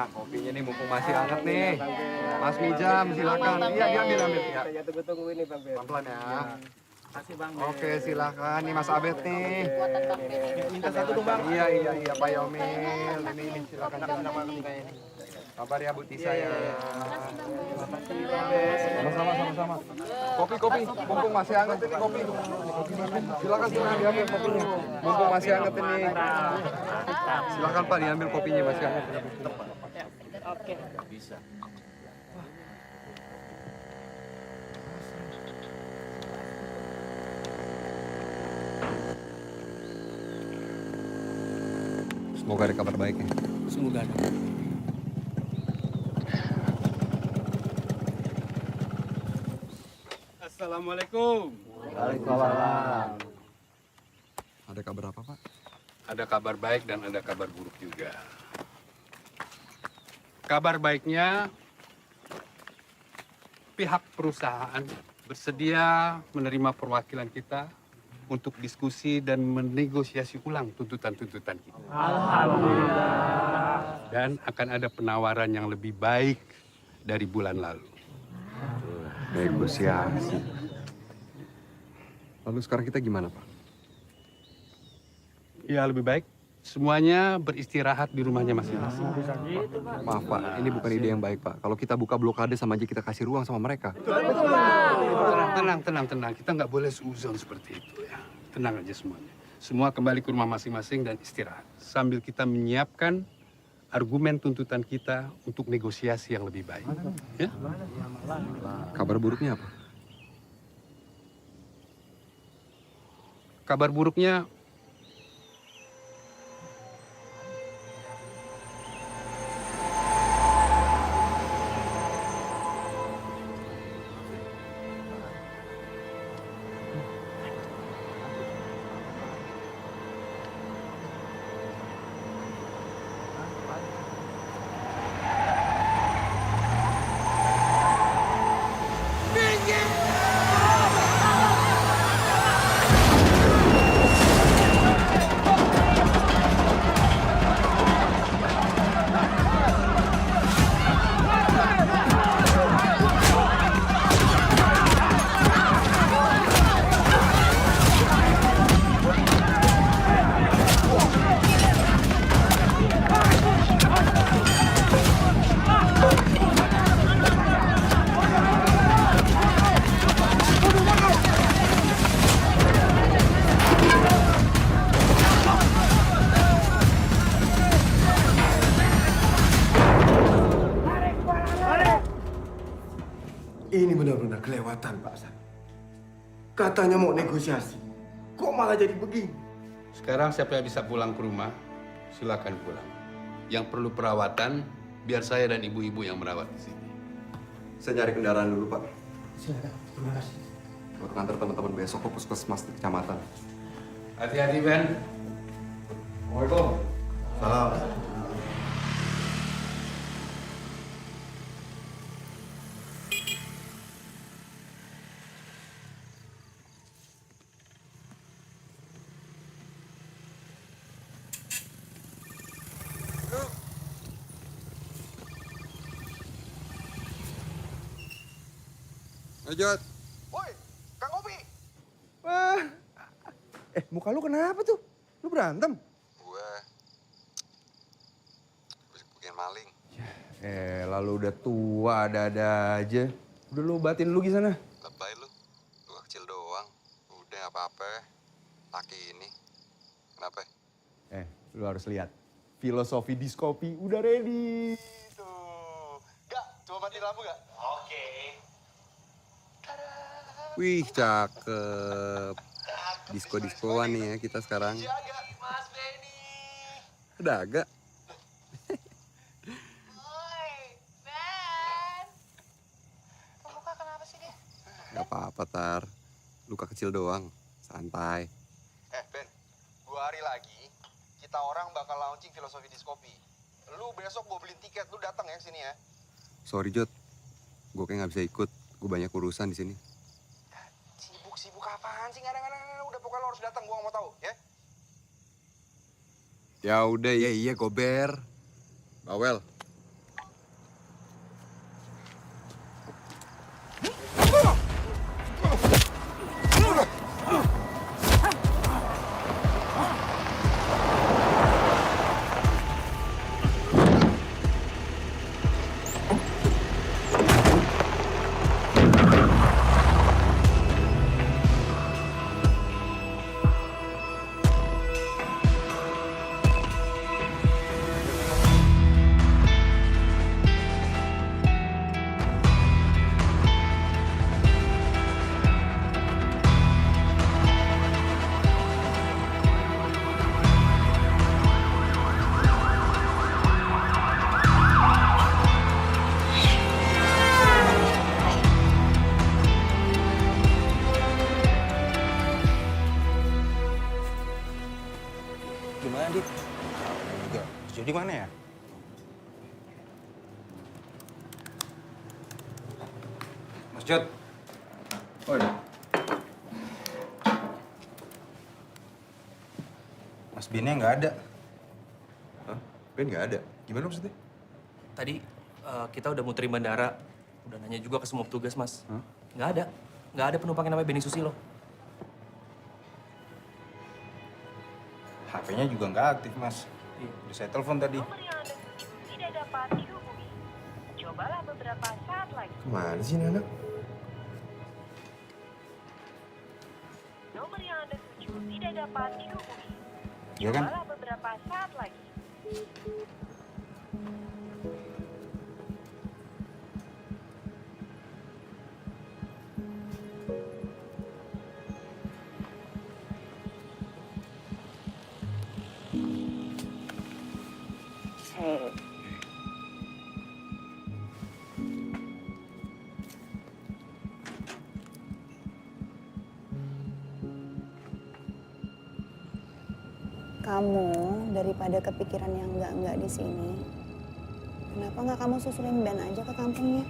Kopinya nih mumpung masih hangat nih. Mas Mijam, silakan. Iya, diambil ya. Saya tunggu ini Bang Ben. Pelan-pelan ya. Makasih Bang Ben. Oke, silakan. Nih Mas Abed nih. Minta satu dong Bang. Iya, Pak Yomil. Ini silakan. Kabar ya Bu Tisa ya. Sama-sama. Kopi. Mumpung masih hangat ini kopi. Silakan diambil kopinya. Mumpung masih hangat ini. Silakan Pak diambil kopinya masih hangat. Oke. Bisa. Semoga ada kabar baik ya. Semoga ada. Assalamualaikum. Waalaikumsalam. Ada kabar apa Pak? Ada kabar baik dan ada kabar buruk juga. Kabar baiknya, pihak perusahaan bersedia menerima perwakilan kita untuk diskusi dan menegosiasi ulang tuntutan-tuntutan kita. Alhamdulillah. Dan akan ada penawaran yang lebih baik dari bulan lalu. Negosiasi. Lalu sekarang kita gimana Pak? Ya lebih baik semuanya beristirahat di rumahnya masing-masing. Maaf Pak, ini bukan ide yang baik Pak. Kalau kita buka blokade sama aja kita kasih ruang sama mereka. Tenang. Kita nggak boleh seuzon seperti itu ya. Tenang aja semuanya. Semua kembali ke rumah masing-masing dan istirahat. Sambil kita menyiapkan argumen tuntutan kita untuk negosiasi yang lebih baik. Ya? Kabar buruknya apa? Kabar buruknya, ini benar-benar kelewatan Pak San. Katanya mau negosiasi, kok malah jadi begini? sekarang siapa yang bisa pulang ke rumah, silakan pulang. Yang perlu perawatan, biar saya dan ibu-ibu yang merawat di sini. Saya nyari kendaraan dulu Pak. Silakan, terima kasih. Buat ngantar teman-teman besok ke puskesmas di kecamatan. Hati-hati, Ben. Assalamualaikum. Salam. Lanjut. Woi, Kang Opi. Wah. Muka lu kenapa tuh? Lu berantem? Gue bikin maling. Lalu udah tua, ada-ada aja. Udah lu batin lu sana. Lebay lu. Gue kecil doang. Udah nggak apa-apa. Laki ini. Kenapa? Lu harus lihat. Filosofi Diskopi udah ready. Tuh. Gak, coba matiin lampu gak? Oke. Wih, cakep. Disko-diskoan nih ya kita sekarang. Jaga, Mas Benny. Udah agak. Woi, Ben. Muka kenapa sih dia? Gak apa-apa, Tar. Luka kecil doang. Santai. Ben, 2 hari lagi kita orang bakal launching Filosofi Diskopi. Lu besok gue beliin tiket, lu datang ya ke sini ya. Sorry, Jod. Gue kayak gak bisa ikut. Gue banyak urusan di sini. Sibuk apa Apaan sih? Nggak ada. Udah pokoknya lo harus datang, gua nggak mau tahu, ya? Ya udah, ya iya Gober. Bawel. Gimana, Dit? Juga. Jadi mana ya? Mas Jod. Oi. Mas Bennya nggak ada. Hah? Ben nggak ada? Gimana maksudnya? Tadi kita udah muterin bandara, udah nanya juga ke semua petugas, Mas. Hah? Nggak ada. Nggak ada penumpang yang namanya Benny Susilo. HP-nya juga nggak aktif, Mas. Udah saya telepon tadi. Nomor yang Anda tuju tidak dapat dihubungi. Cobalah beberapa saat lagi. Kemana sih ini anak? Nomor yang Anda tuju tidak dapat dihubungi. Iya kan? Cobalah beberapa saat lagi. Kamu daripada kepikiran yang enggak di sini, kenapa nggak kamu susulin Ben aja ke kampungnya?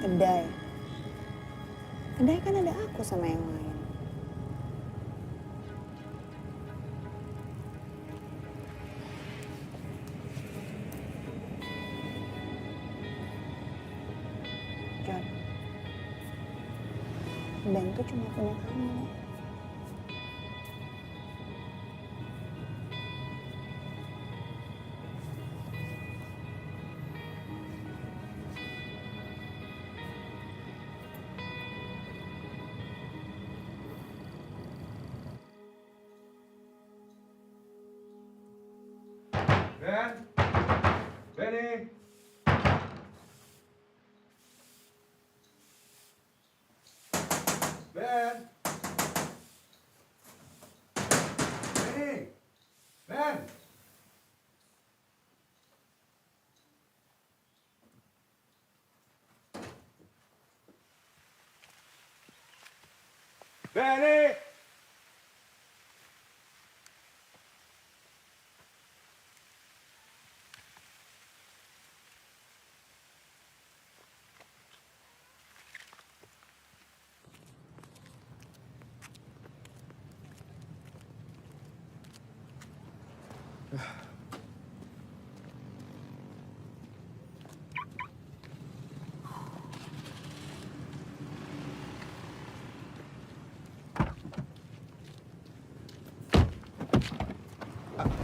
Kedai. Kedai kan ada aku sama yang lain. John. Ben tuh cuma punya kamu. Ben! Benny! Ben! Benny! Ben! Benny!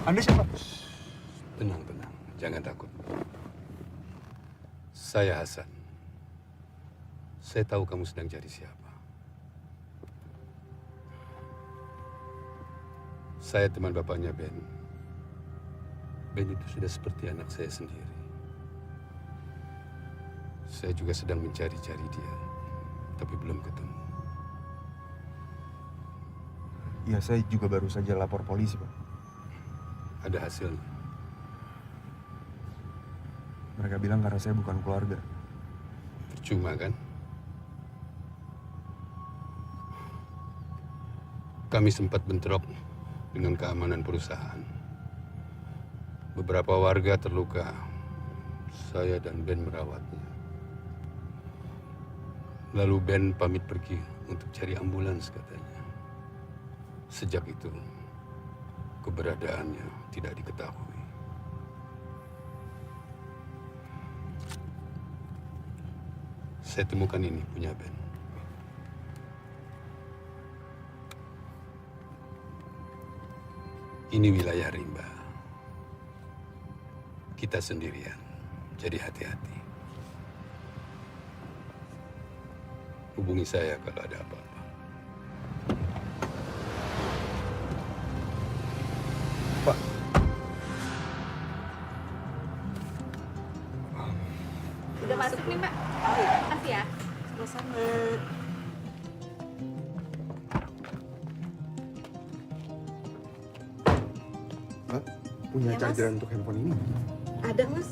Anda siapa? Tenang, jangan takut. Saya Hasan. Saya tahu kamu sedang cari siapa. Saya teman bapaknya Ben. Ben itu sudah seperti anak saya sendiri. Saya juga sedang mencari-cari dia, tapi belum ketemu. Iya, saya juga baru saja lapor polisi, Pak. Ada hasilnya. Mereka bilang karena saya bukan keluarga. Percuma kan? Kami sempat bentrok dengan keamanan perusahaan. Beberapa warga terluka. Saya dan Ben merawatnya. Lalu Ben pamit pergi untuk cari ambulans katanya. Sejak itu, keberadaannya tidak diketahui. Saya temukan ini punya Ben. Ini wilayah rimba. Kita sendirian, jadi hati-hati. Hubungi saya kalau ada apa-apa. Pak. Udah masuk nih, Mbak. Makasih ya. Sama-sama. Mbak, punya Ya, Mas. chargeran untuk handphone ini? Ada, Mas.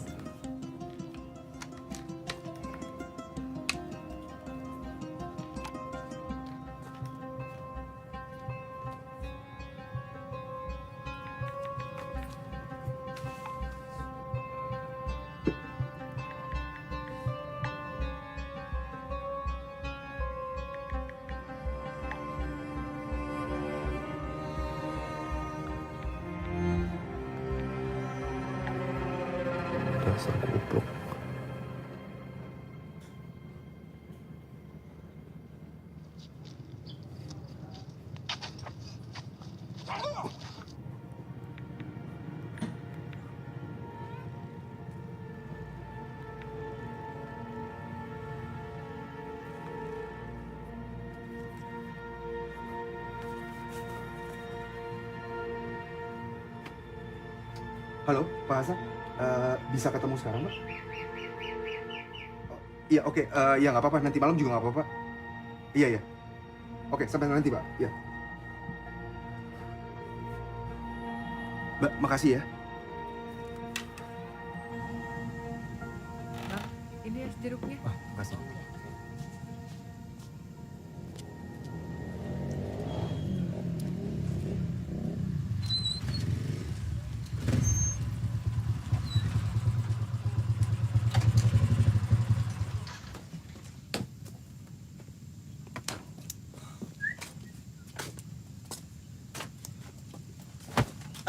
Dasar goblok. Halo, Pak Hasan. Bisa ketemu sekarang, Pak? Oh, iya, oke. Ya, nggak apa-apa. Nanti malam juga nggak apa-apa. Iya, iya. Oke, sampai nanti, Pak. Iya. Mbak, makasih ya. Ini es jeruknya. Makasih.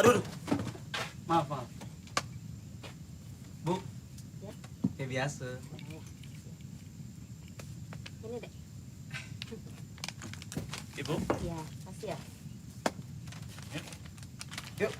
Aduh, aduh. Maaf, maaf. Bu, kayak biasa. Ini deh. Ibu, Iya, kasih ya. yuk.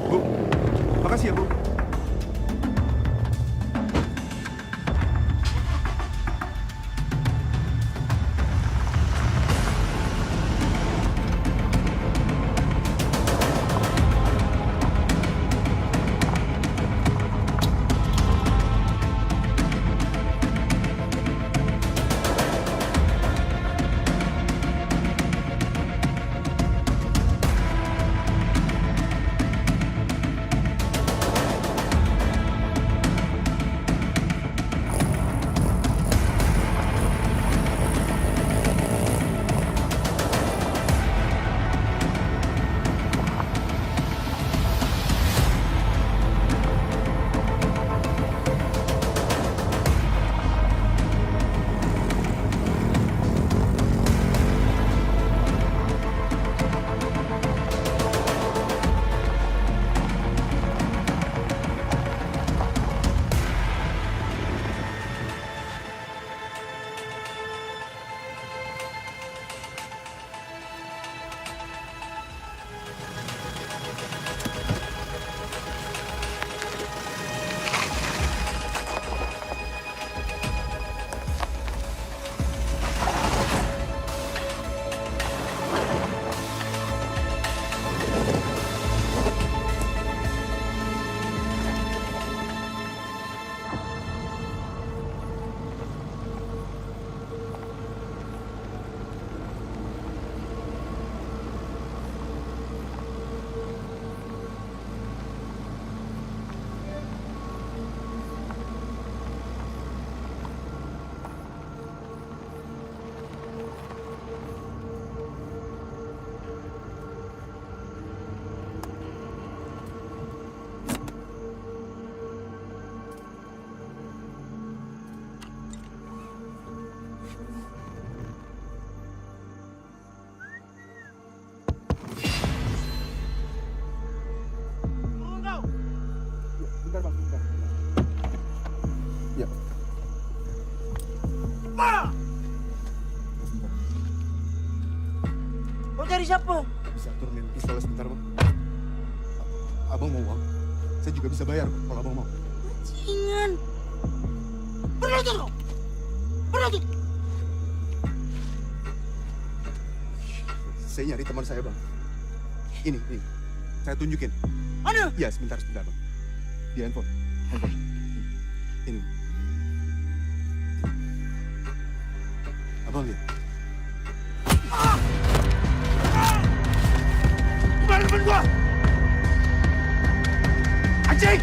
Bu, makasih ya, Bu. Mau cari siapa? Bisa turunin pistolnya sebentar, Bang? Abang mau uang? Saya juga bisa bayar kok, kalau abang mau. Bajingan. Berlutut kau. Berlutut. Saya nyari teman saya, Bang. Ini. Saya tunjukin. Mana? Iya, sebentar, Bang. Di handphone. Ini. Abang lihat. Gimana temen gua? Anjing!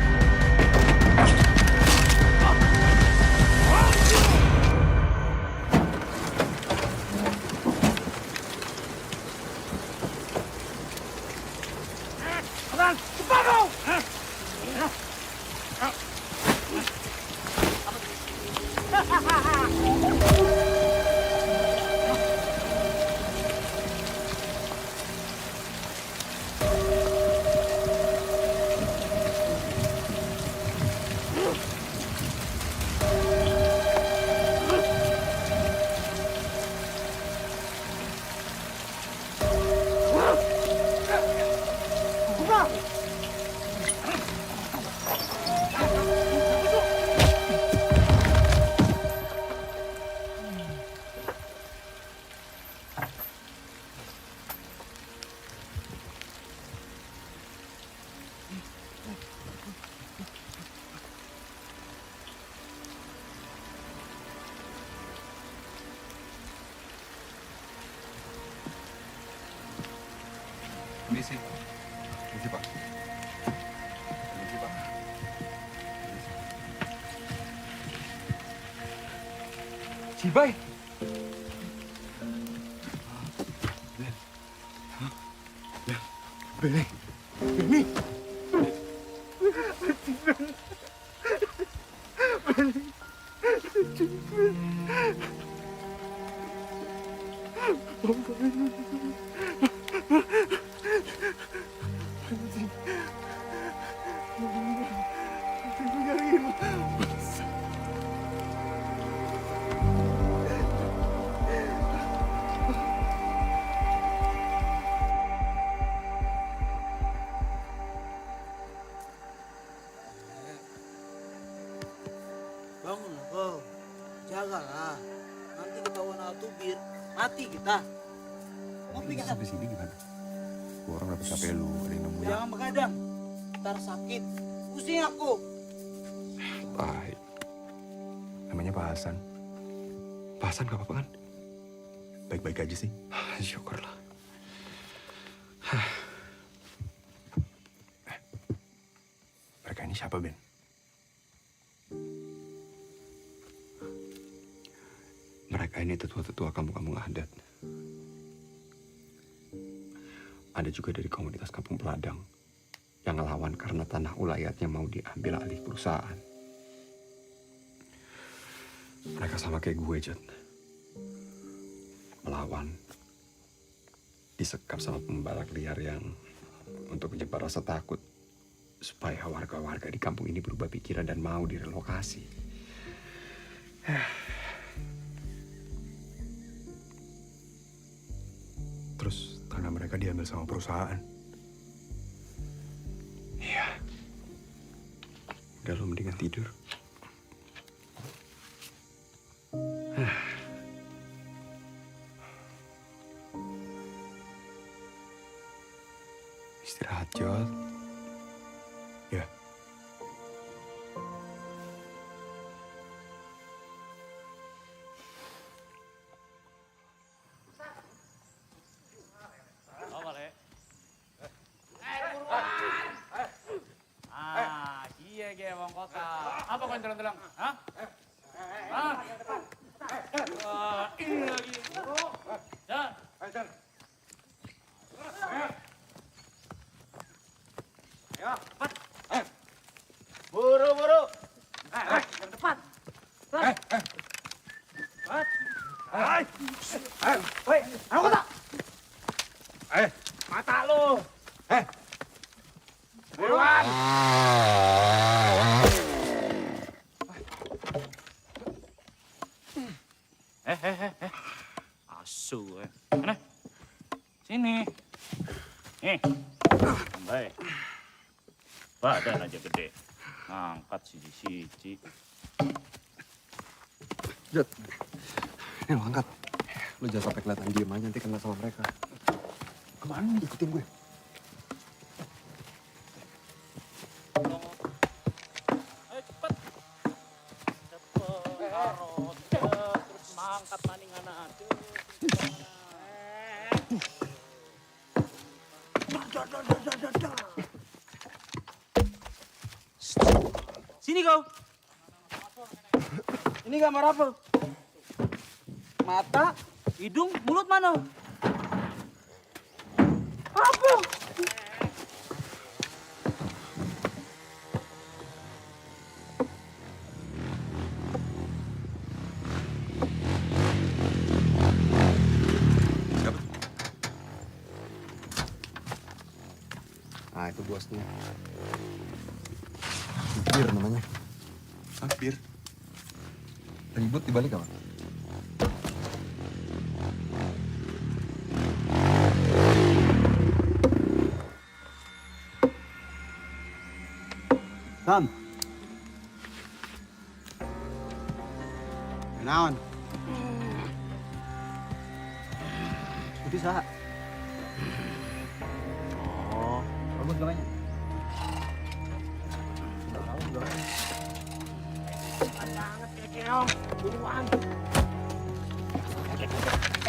Cepat kau! Permisi. Permisi, Pak. Permisi, Pak. Cibai. Beli. Beli. Bangun kau. Jagalah. Nanti ketahuan Altubir. Mati kita. Ngopi kita. Sampai sini gimana? Orang dapat HP lu, ada yang nemuin. Jangan begadang. Ntar sakit. Pusing aku. Baik. Namanya Pak Hasan. Pak Hasan gak apa-apa kan? Baik-baik aja sih. Syukurlah. Mereka ini siapa, Ben? Mereka ini tetua-tetua kampung-kampung adat. Ada juga dari komunitas kampung Peladang yang ngelawan karena tanah ulayatnya mau diambil alih perusahaan. Mereka sama kayak gue, Jod. Melawan. Disekap sama pembalak liar yang untuk menyebar rasa takut supaya warga-warga di kampung ini berubah pikiran dan mau direlokasi. Terus tanah mereka diambil sama perusahaan. Iya. Udah lo mendingan tidur. Istirahat, Jod. Ya. Iya, ge wong kota. Apa kau telang-telang? Hah? Hah? Ini lagi. Ya. Ya, cepat. Buru-buru. Yang tepat. Cepat. Cepat. Woi, aku kota. Mata lu. Buruan. Asu, mana? Sini. Nih. Baik. Badan aja gede. Ngangkat siji-siji. Jod, ini lo angkat. Lo jangan sampai kelihatan diem aja, nanti kena sama mereka. Kemana? Ikutin gue. Ayo cepet. Cepet. Harus terus mangkat maningan aja. Sini kau. Ini gambar apa? Mata, hidung, mulut mana? Apa? Siapa? Ah, itu bosnya. Bir namanya. Ah, Bir. Ribut dibalik apa? Sam. Kenaon? Itu sah. Oh, bagus gambarnya.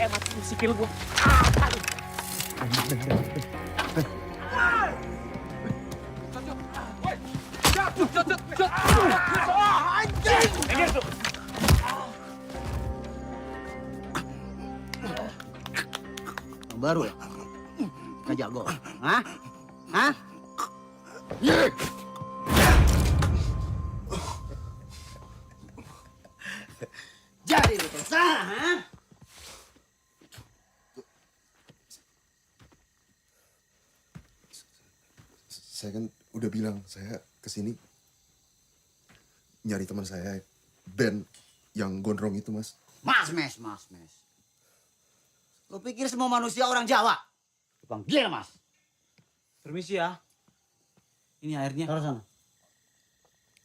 Mati sikil gua. Baru ya? Kajago. Hah? Hah? Jadi lu terserah, hah? Saya kan udah bilang, saya kesini nyari teman saya, Ben, yang gondrong itu, Mas. Mas. Lu pikir semua manusia orang Jawa? Tukang gila, Mas. Permisi ya. Ini airnya. Taruh sana.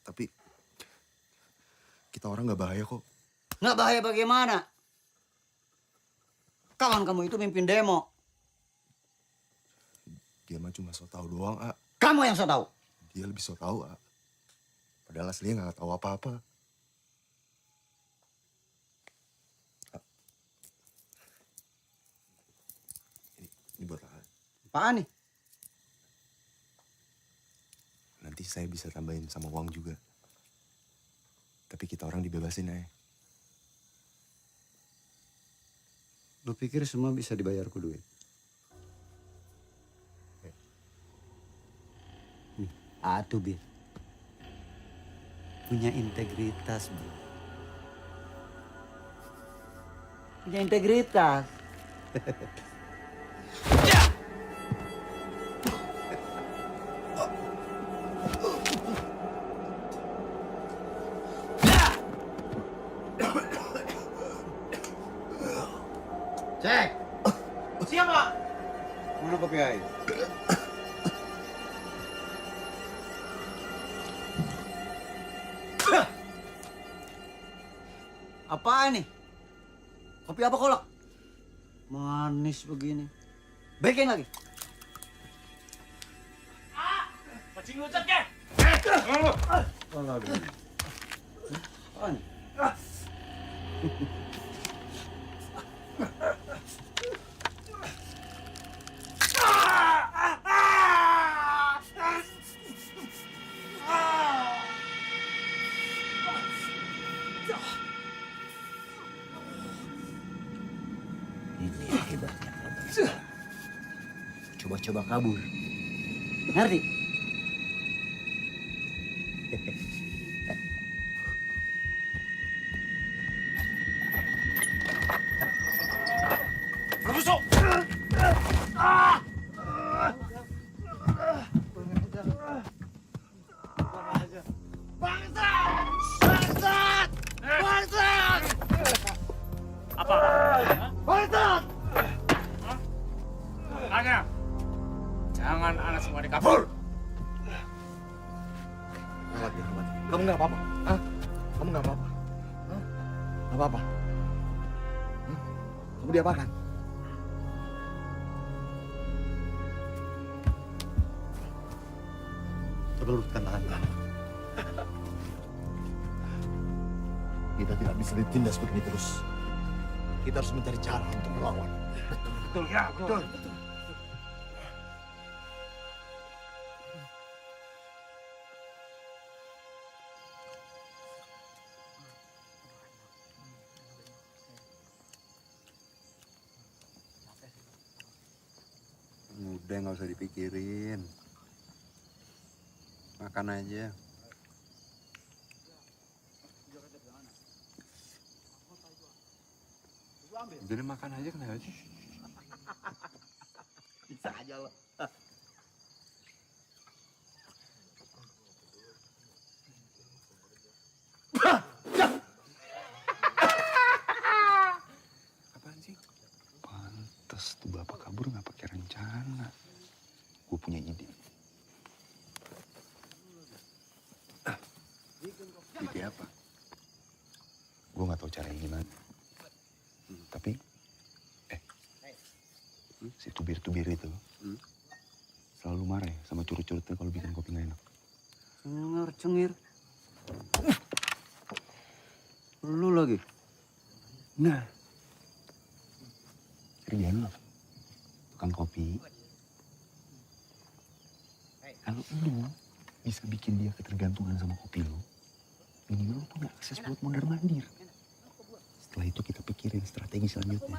Tapi kita orang nggak bahaya kok. Nggak bahaya bagaimana? Kawan kamu itu mimpin demo. Dia mah cuma so tau doang, A. Kamu yang so tahu. Dia lebih so tau, A. Padahal aslinya nggak tahu apa-apa. Ini buat A. Apaan nih? Nanti saya bisa tambahin sama uang juga. Tapi kita orang dibebasin, ya. Lu pikir semua bisa dibayarku duit? Nih, atuh, Bir. Punya integritas, Bu. Punya integritas. Cek. Siapa? Mana kopi air? Apaan nih? Kopi apa kolak? Manis begini. Bikin lagi. Macing lucet ke? Apaan? Ini hebatnya. Coba-coba kabur. Ngerti? Makanya, jangan anak semua dikabul. Rawat ya, rawat. Kamu nggak apa-apa? Hah? Kamu nggak apa-apa? Hah? Nggak apa-apa? Kamu diapakan? Coba luruskan tangan kamu. Kita tidak bisa ditindas begini terus. Kita harus mencari cara untuk melawan. Betul, ya, betul. Udah nggak usah dipikirin. Makan aja. Jadi makan aja kenapa sih? Bisa aja lo. Apaan sih? Pantes tuh bapak kabur nggak pakai rencana. Gue punya ide. Ide apa? Gue nggak tahu caranya gimana. Tapi, si tubir-tubir itu selalu marah ya sama curut-curutnya kalau bikin kopi nggak enak. Cengir. Lu lagi. Nah, kerjaan lo, tukang kopi. Kalau lu bisa bikin dia ketergantungan sama kopi lu, minimal lu punya akses buat mondar-mandir. Setelah itu kita pikirin strategi selanjutnya.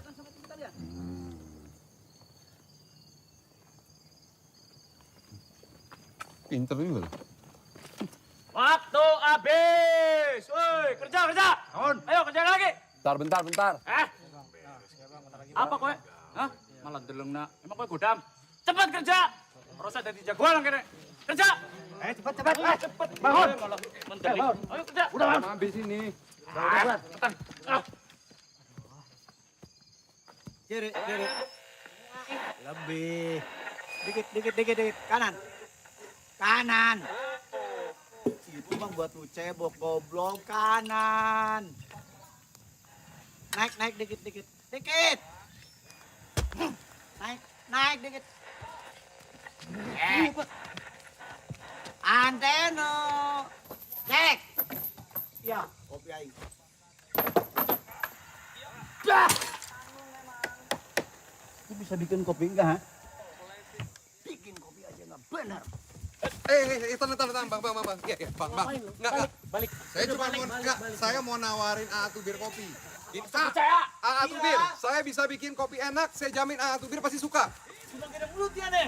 Pinter juga loh. Waktu habis. Woi, kerja. Ayo kerja lagi. Bentar. Apa kowe? Hah? Malah deleng nak. Emang kowe godam? Cepat kerja. Harus ada di jagoan kene. Kerja. Cepet. Bangun. Malah mendeling. Ayo kerja. Udah habis ini. Cepetan. Kiri. Lebih. Dikit. Kanan. Itu mah buat lu cebok, goblok. Kanan. Naik dikit. Naik dikit. Anteno. Cek. Ya, kopi aing. Lu bisa bikin kopi enggak, ha? Bikin kopi aja enggak benar. Tenang, Bang. Iya, Bang. Enggak. Balik. Saya mau nawarin A1 bir kopi. Percaya. A1 bir, saya bisa bikin kopi enak, saya jamin A1 bir pasti suka. Sudah kira mulutnya deh.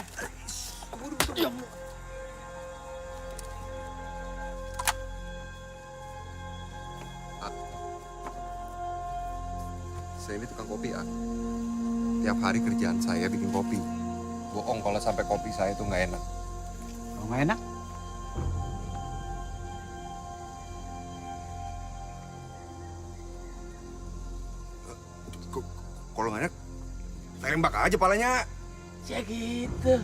Saya ini tukang kopi, A. Tiap hari kerjaan saya bikin kopi. Bohong kalau sampai kopi saya itu nggak enak. Kalau nggak enak? Kalau nggak enak, tembak aja palanya. Ya gitu.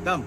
Dam.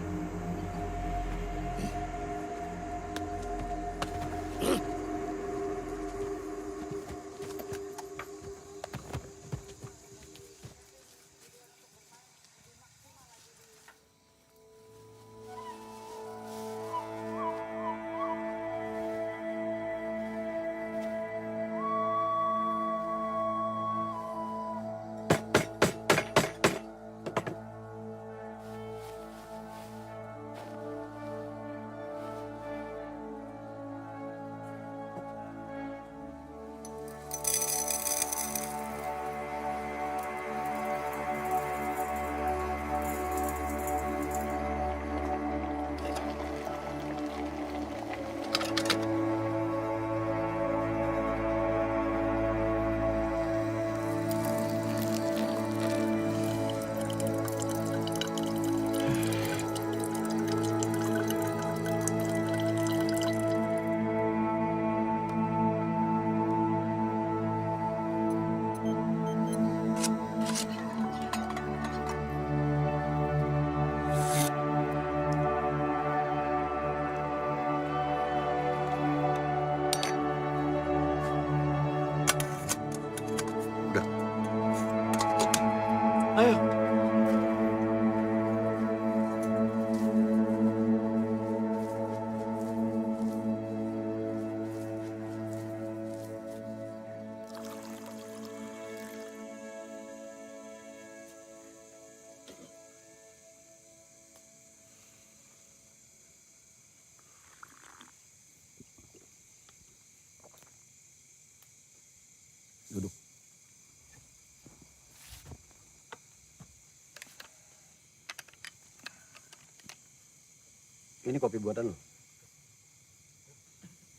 Ini kopi buatan lo.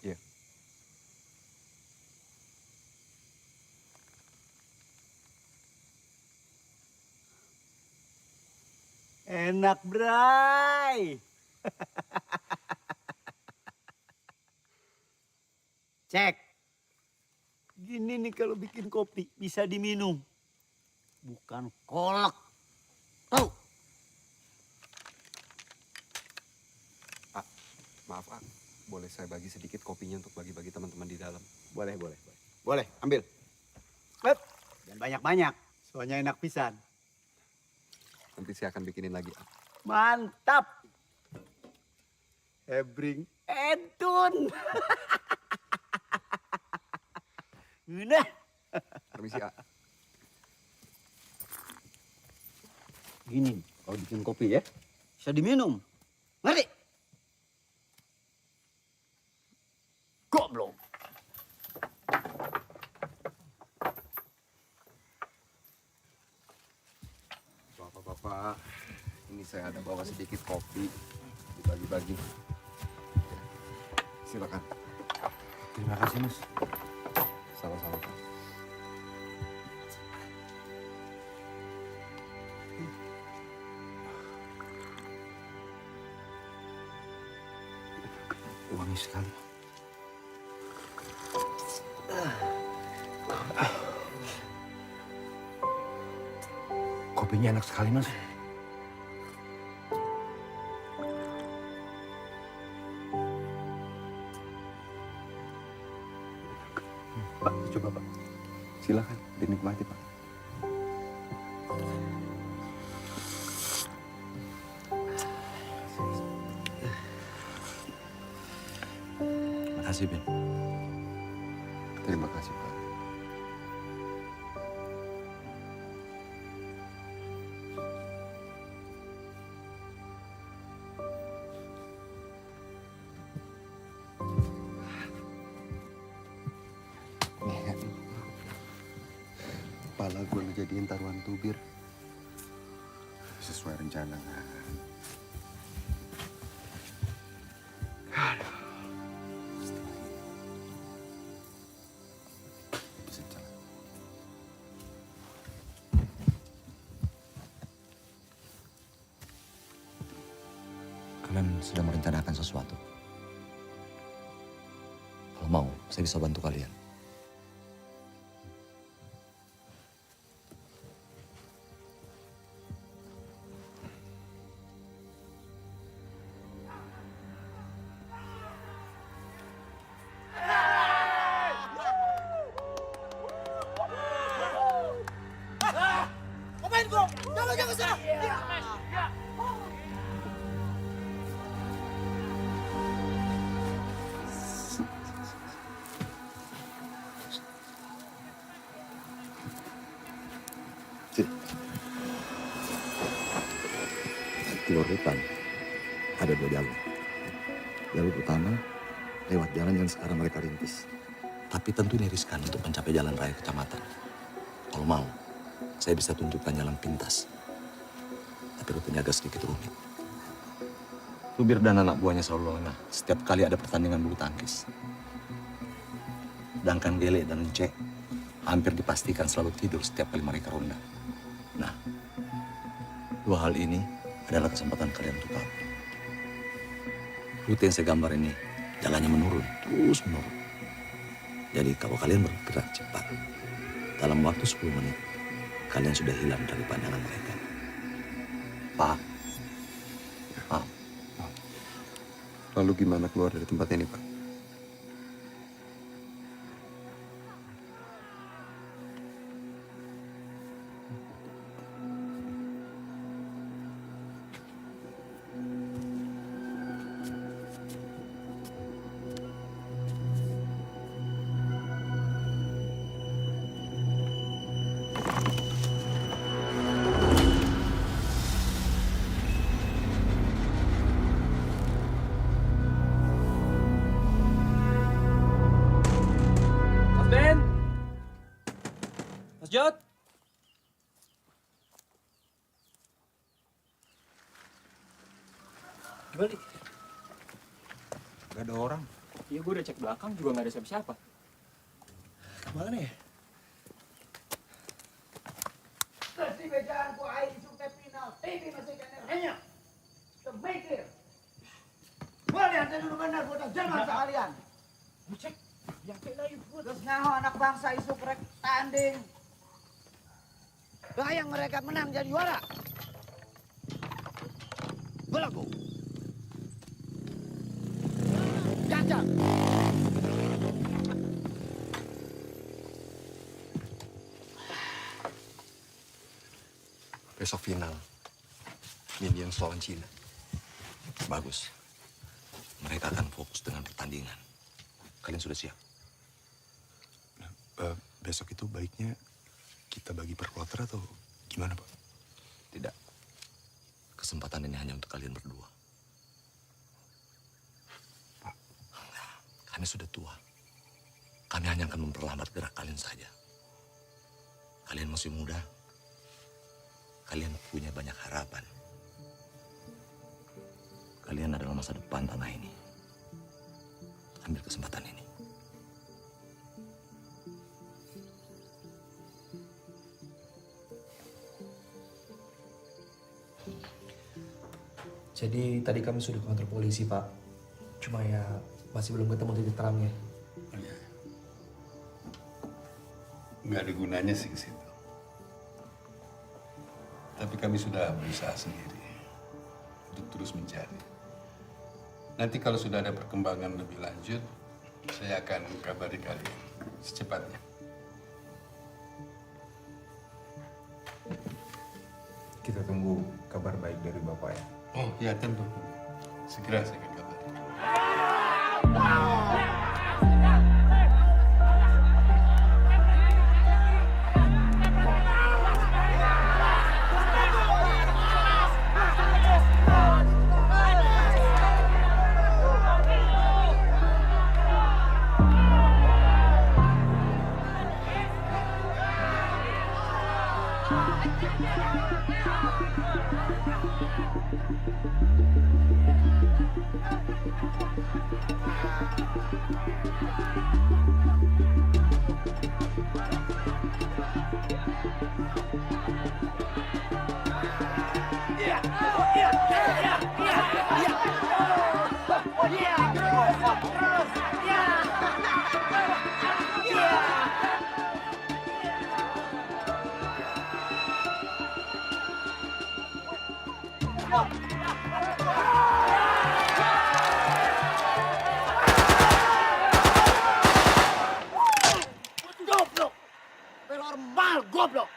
Iya. Enak, Bray. Cek. Gini nih kalau bikin kopi bisa diminum. Bukan kolak. Tahu? Maaf, Ak. Boleh saya bagi sedikit kopinya untuk bagi-bagi teman-teman di dalam? Boleh, boleh, boleh. Boleh, ambil. Lep. Jangan banyak-banyak. Soalnya enak pisan. Nanti saya akan bikinin lagi, Ak. Mantap. Hebring Edun. Udah. Permisi, Ak. Gini, kalau bikin kopi ya, bisa diminum. Ngerti? Goblok. Bapak-bapak, ini saya ada bawa sedikit kopi. Dibagi-bagi. Silakan. Terima kasih, Mas. Sama-sama, Pak. Wangi sekali. Kopinya enak sekali, Mas. Pak, coba, Pak. Silakan dinikmati, Pak. Makasih, Ben. Terima kasih, Pak. Kepala gue lu jadiin taruhan tubir. Sesuai rencana. Kalian sedang merencanakan sesuatu. Kalau mau, saya bisa bantu kalian. Ngapain kau? Jangan sana. Keluar hutan, ada 2 jalur. Jalur utama lewat jalan yang sekarang mereka rintis. Tapi tentu ini riskan untuk mencapai jalan raya kecamatan. Kalau mau, saya bisa tunjukkan jalan pintas. Tapi rutenya agak sedikit rumit. Tubir dan anak buahnya selalu lengah setiap kali ada pertandingan bulu tangkis. Sedangkan Gele dan Ence hampir dipastikan selalu tidur setiap kali mereka ronda. Nah, 2 hal ini adalah kesempatan kalian untuk tahu. Rute yang saya gambar ini, jalannya menurun, terus menurun. Jadi kalau kalian bergerak cepat, dalam waktu 10 menit, kalian sudah hilang dari pandangan mereka. Pak. Pak. Lalu gimana keluar dari tempat ini, Pak? Mas Jod. Gimana nih? Nggak ada orang. Iya, gue udah cek belakang juga nggak ada siapa-siapa. Kemana ya? Kasih bejaanku air di sungai Pinau. Ini masih hanya. Semikir. Kalian dulu benar budak zaman sekalian. Cek. Yang kena ibu. Terus ngaho anak bangsa isu krek tanding. Bayang mereka menang jadi juara. Belaku. Jajang. Besok final. Indians lawan Cina. Bagus. Mereka akan fokus dengan pertandingan. Kalian sudah siap? Besok itu baiknya kita bagi per kloter atau gimana, Pak? Tidak. Kesempatan ini hanya untuk kalian berdua. Pak. Kami sudah tua. Kami hanya akan memperlambat gerak kalian saja. Kalian masih muda. Kalian punya banyak harapan. Kalian adalah masa depan tanah ini. Ambil kesempatan ini. Jadi tadi kami sudah ke kantor polisi, Pak. Cuma ya masih belum ketemu titik terangnya. Oh, iya. Nggak ada gunanya sih ke situ. Tapi kami sudah berusaha sendiri untuk terus mencari. Nanti kalau sudah ada perkembangan lebih lanjut, saya akan kabari kalian secepatnya. Kita tunggu kabar baik dari Bapak ya. Oh ya tentu. Segera saya akan kabari. Goblok. Normal goblok.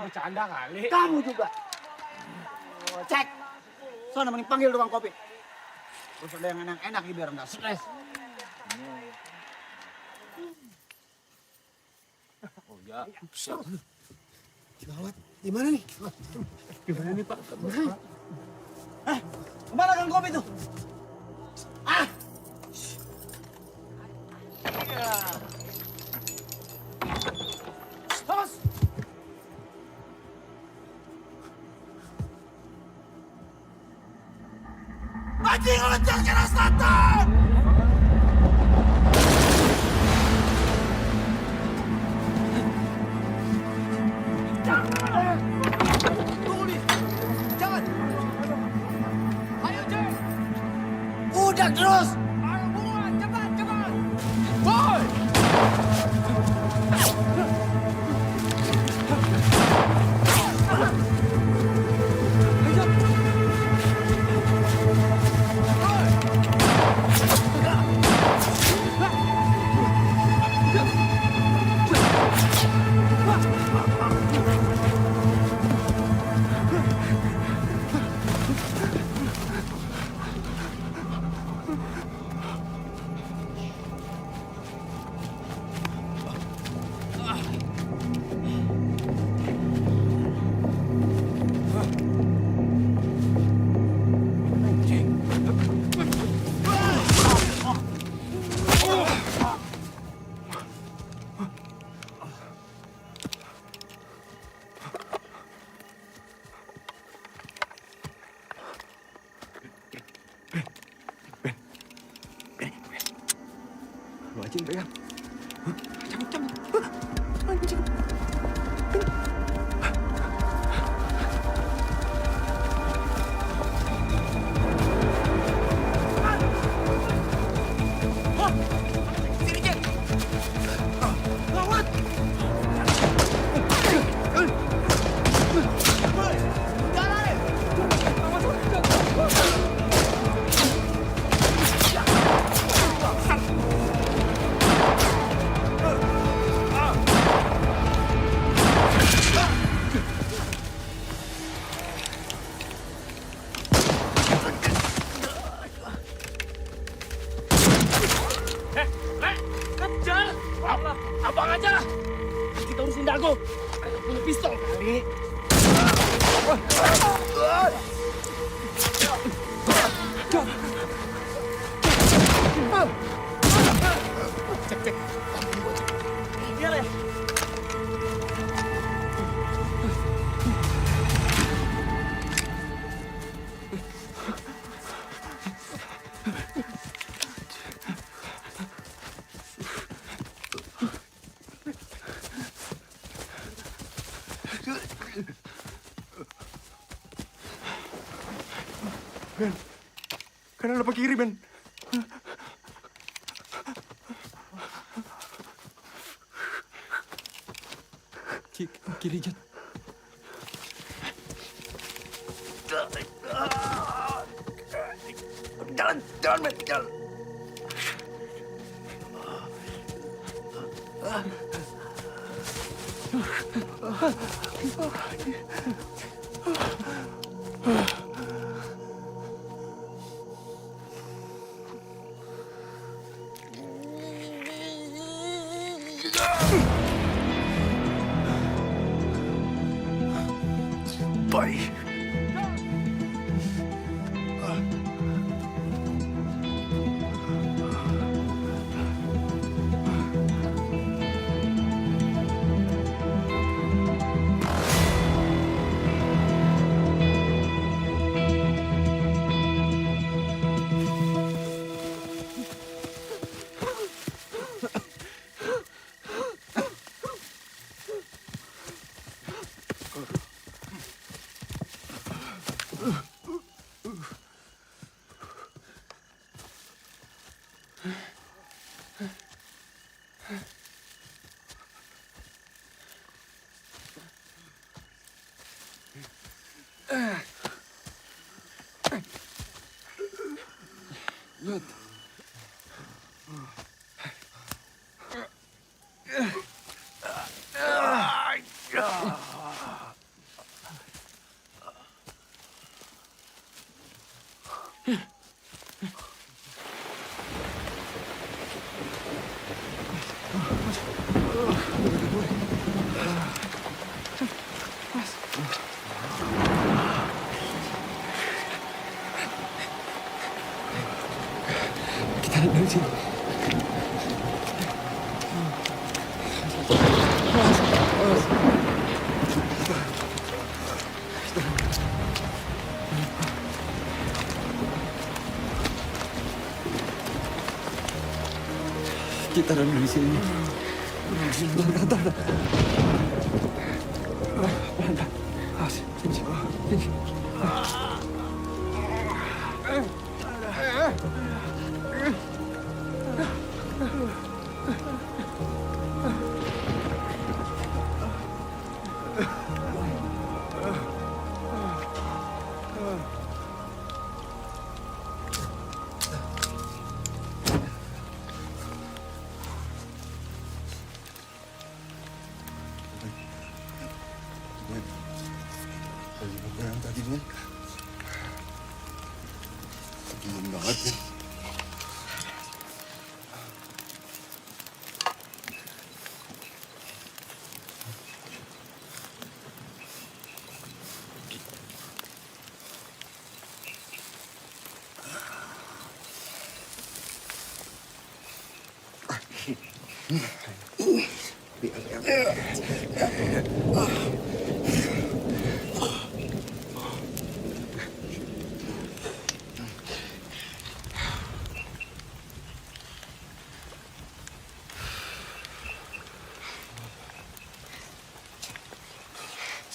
Bercanda kali. Kamu juga. Cek. Soalnya mending panggil tukang kopi. Terus ada yang enak-enak biar nggak stres. Oh ya. Gawat, gimana nih? Gimana nih, Pak? Kemana kang kopi tuh? Ah! Bos! Anjing ngejar kira selatan! Tunggu nih! Jangan! Ayo, Cek! Udah terus! Ayo buruan, cepat, cepat! Boy! pegang. Cabut. Anjing. Kejar! Abang aja! Kita urusin Dago. Ayo punya pistol kali. Cek. Iya, Le. Ben, kanan apa kiri, Ben? Kiri, Jat. Jalan, Ben, jalan. Bye. Kita naik dari sini. Kita naik dari sini. Tahan. Pelan. Awas. Sini. Yang tadi, Ben. Dingin banget, Ben.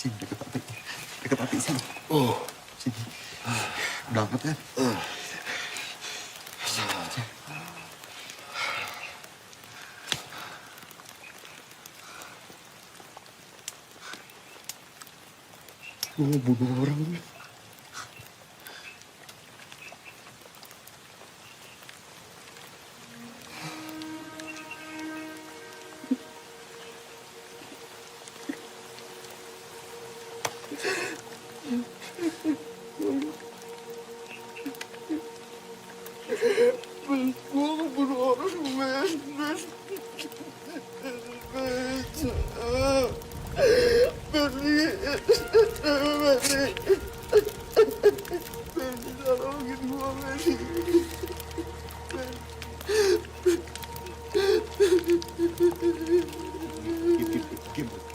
Sini dekat hati. Dekat hati sini. Oh, sini. Udah angkat kan? Gue mau bunuh orang.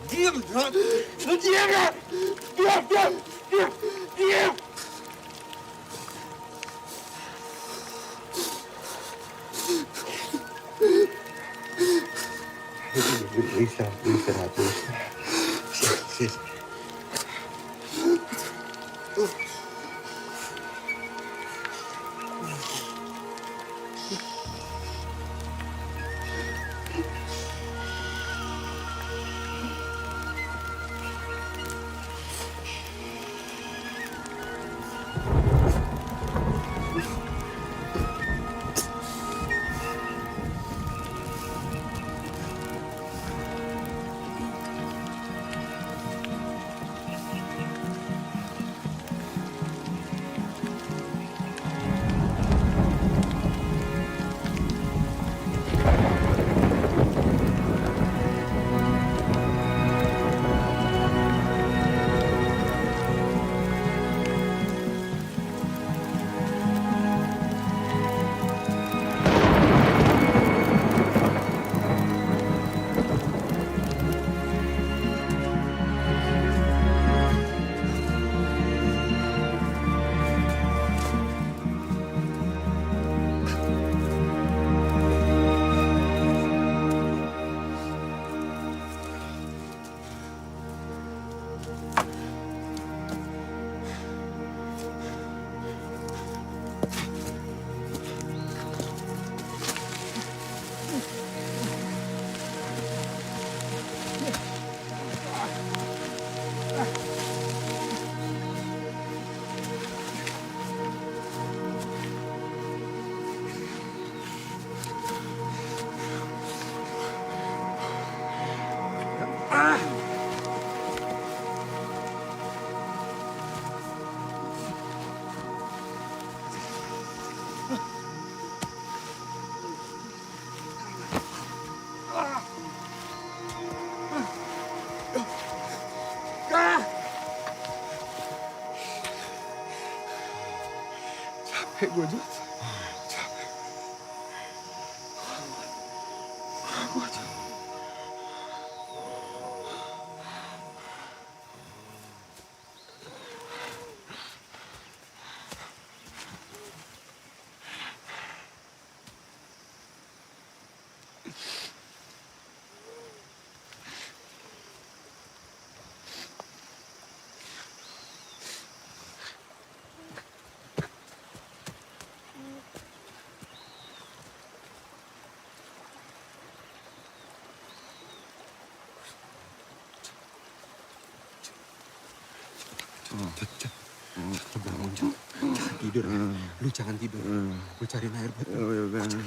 Diam, lu diam ya! Diam! Bisa. Capek gue, Jod. Capek. Gue capek. Bangun, jangan tidur. Lu jangan tidur. Gue cariin air buat lu.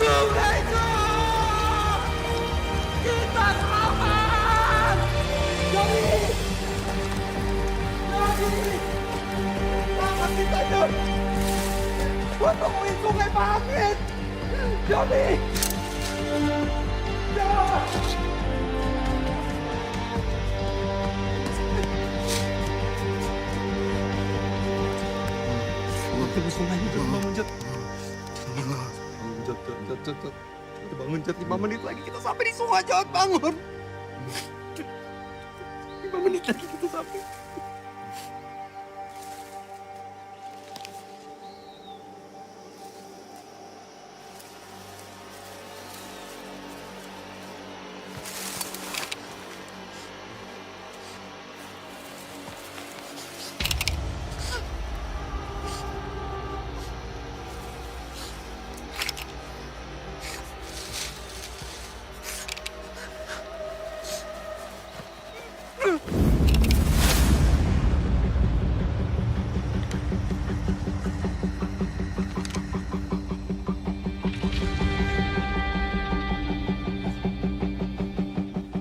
Sungai itu! Kita selamat! Johnny! Johnny! Selamat kita, John! Gua temuin sungai Pahangit! Johnny! John! Ketemu sungainya, Jod. Bangun, Jod. Bangun, Jod. Bangun, Jod. 5 menit lagi kita sampai di sungai, Jod. Bangun. 5 menit lagi kita sampai.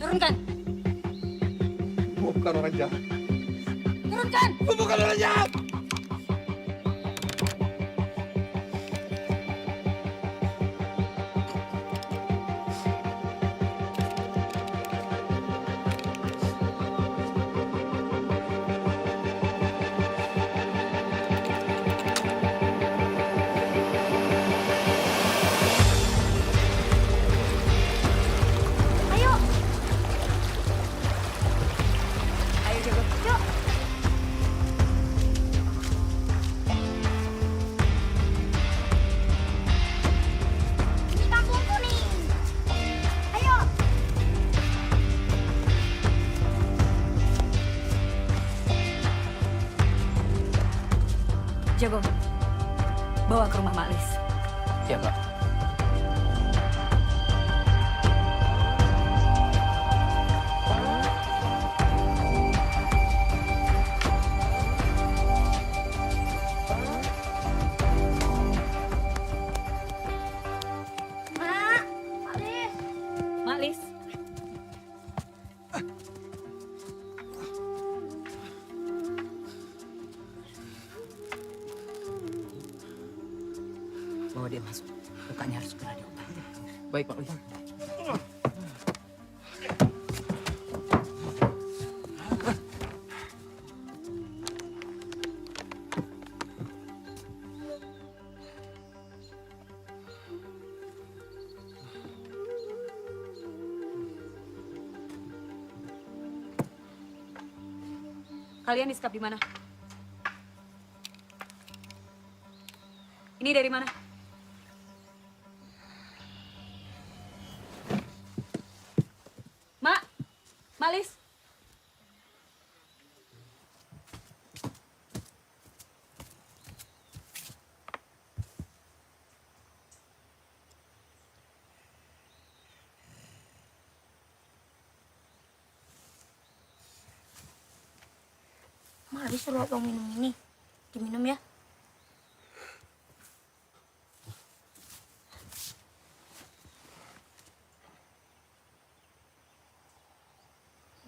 Turunkan! Gua bukan orang jahat. Turunkan! Gua bukan orang jahat. Ayo! Ayo, Jago. Yuk! Ini kampung kuning. Ayo! Jago, bawa ke rumah Mak Lis. Iya, Mbak. Mak! Mak Lis! Mak Lis. Bawa dia masuk. Lukanya harus segera diobati. Baik, Pak Lis. Kalian disekap di mana? Ini dari mana? Mak! Mak Lis! Mak Lis suruh abang minum ini. Diminum ya.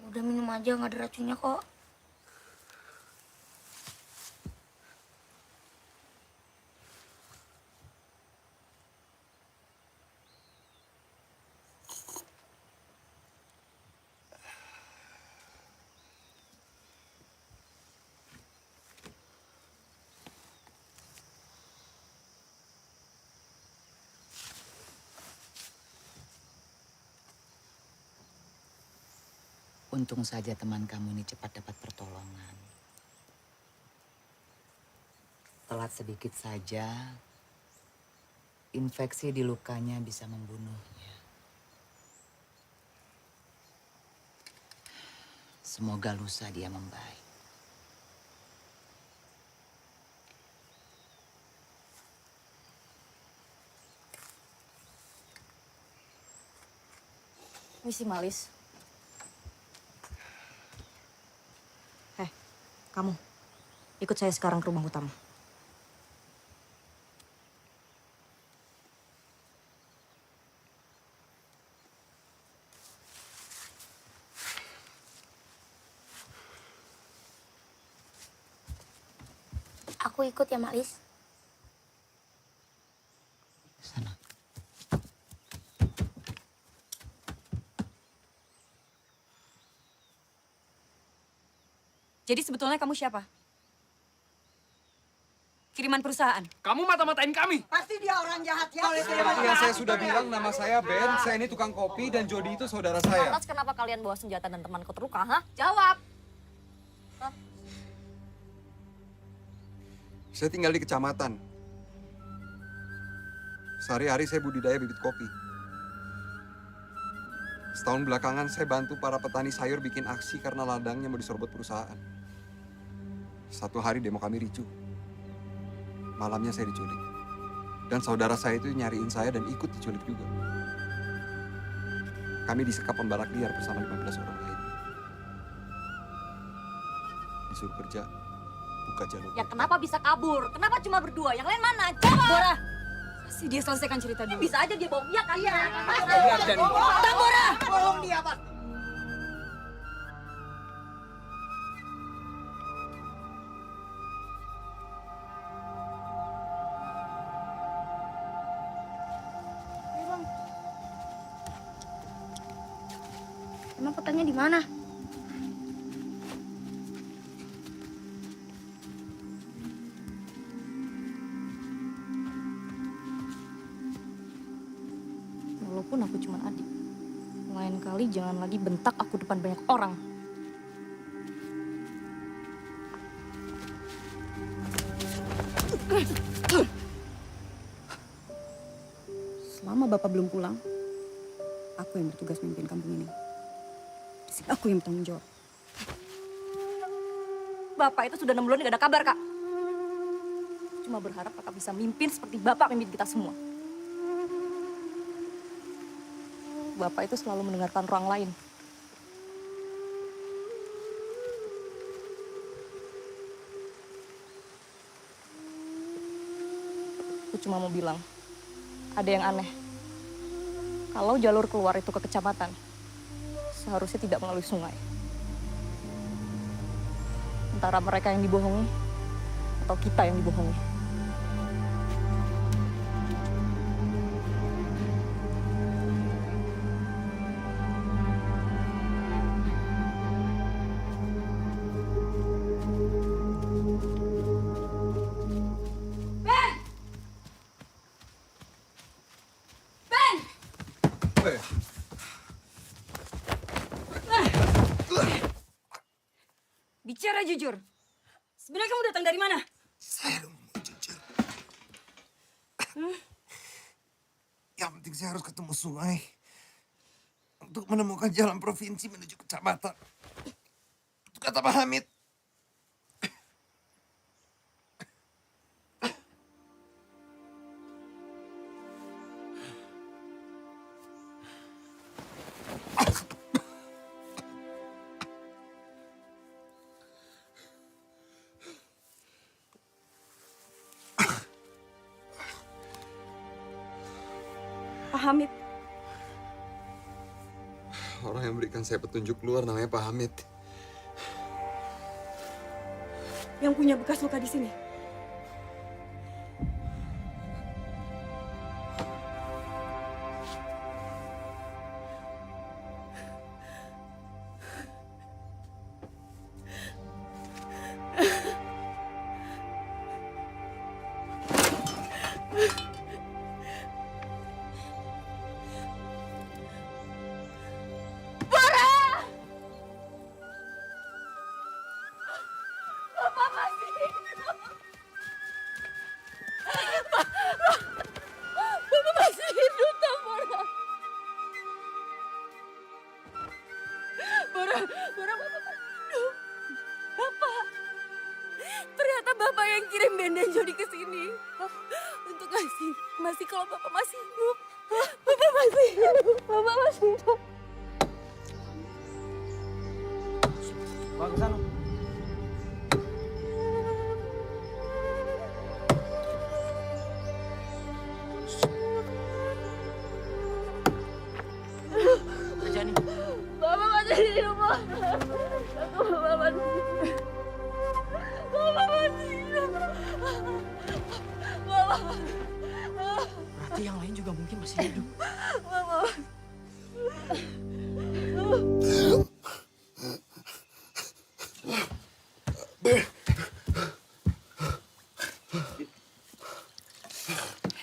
Udah minum aja, nggak ada racunnya kok. Untung saja teman kamu ini cepat dapat pertolongan. Telat sedikit saja, infeksi di lukanya bisa membunuhnya. Semoga lusa dia membaik. Misi Malis. Kamu, ikut saya sekarang ke rumah utama. Aku ikut ya, Mak Lis. Sana. Jadi sebetulnya kamu siapa? Kiriman perusahaan? Kamu mata-matain kami. Pasti dia orang jahat ya. Yang saya sudah bilang, nama saya Ben, saya ini tukang kopi dan Jody itu saudara saya. Lantas kenapa kalian bawa senjata dan temanku terluka, ha? Jawab! Saya tinggal di kecamatan. Sehari-hari saya budidaya bibit kopi. Setahun belakangan saya bantu para petani sayur bikin aksi karena ladangnya mau diserobot perusahaan. Satu hari demo kami ricuh. Malamnya saya diculik. Dan saudara saya itu nyariin saya dan ikut diculik juga. Kami disekap pembalak liar bersama 15 orang lain. Disuruh kerja, buka jalur. Ya kenapa bisa kabur? Kenapa cuma berdua? Yang lain mana? Jawab! Bora! Kasih dia selesaikan cerita dulu. Bisa aja dia bohong. Iya kan? Iya. Tambora! Bohong dia, Pak. Emang petanya di mana? Walaupun aku cuma adik, lain kali jangan lagi bentak aku depan banyak orang. Selama Bapak belum pulang, aku yang bertugas memimpin kampung ini. Di sini aku yang bertanggung jawab. Bapak itu sudah 6 bulan gak ada kabar, Kak. Cuma berharap Kakak bisa mimpin seperti Bapak mimpin kita semua. Bapak itu selalu mendengarkan orang lain. Aku cuma mau bilang, ada yang aneh. Kalau jalur keluar itu ke kecamatan, seharusnya tidak melalui sungai. Antara mereka yang dibohongi, atau kita yang dibohongi. Bicara jujur. Sebenarnya kamu datang dari mana? Saya mau jujur. Yang penting saya harus ketemu sungai. Untuk menemukan jalan provinsi menuju kecamatan. Itu kata Pak Hamid. Pak Hamid. Orang yang berikan saya petunjuk keluar namanya Pak Hamid. Yang punya bekas luka di sini. Bapak yang kirim Ben dan Jody ke sini. Untuk masih kalau Bapak masih hidup. Bapak masih hidup. Bapak masih hidup. Bawa ke sana. Kerjaan ini. Bapak masih hidup, Pak. Bapak masih hidup. Bapak masih hidup. Berarti yang lain juga mungkin masih hidup.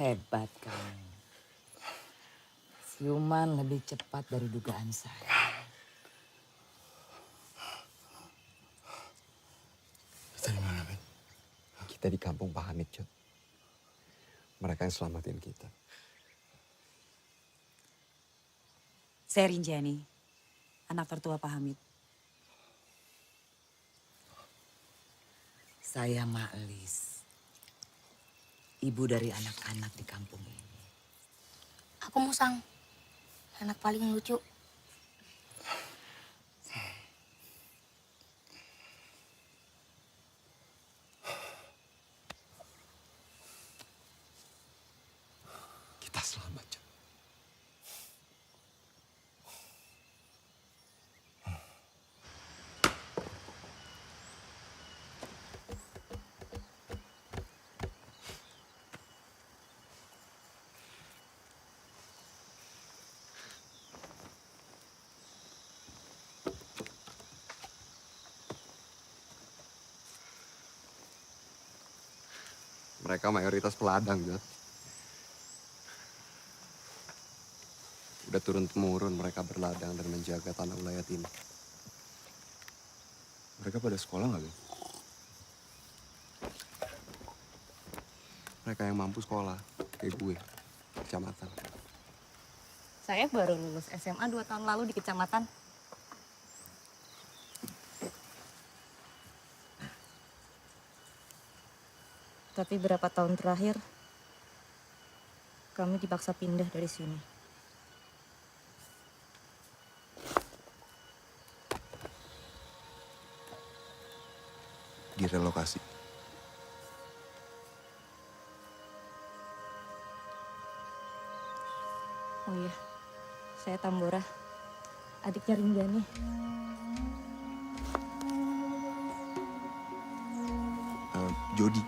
Hebat kamu. Siuman lebih cepat dari dugaan saya. Kita di mana, Ben? Kita di kampung Pak Hamid, Cut. Mereka yang selamatin kita. Saya Rinjani, anak tertua Pak Hamid. Saya Maklis, ibu dari anak-anak di kampung ini. Aku Musang, anak paling lucu. Kita selamat, Cut. Mereka mayoritas peladang, Jot. Udah turun-temurun mereka berladang dan menjaga tanah wilayah ini. Mereka pada sekolah nggak, Ben? Mereka yang mampu sekolah, kayak gue, kecamatan. Saya baru lulus SMA 2 tahun lalu di kecamatan. Tapi berapa tahun terakhir, kami dipaksa pindah dari sini. Direlokasi. Oh iya, saya Tambora, adiknya Rinjani. Jody.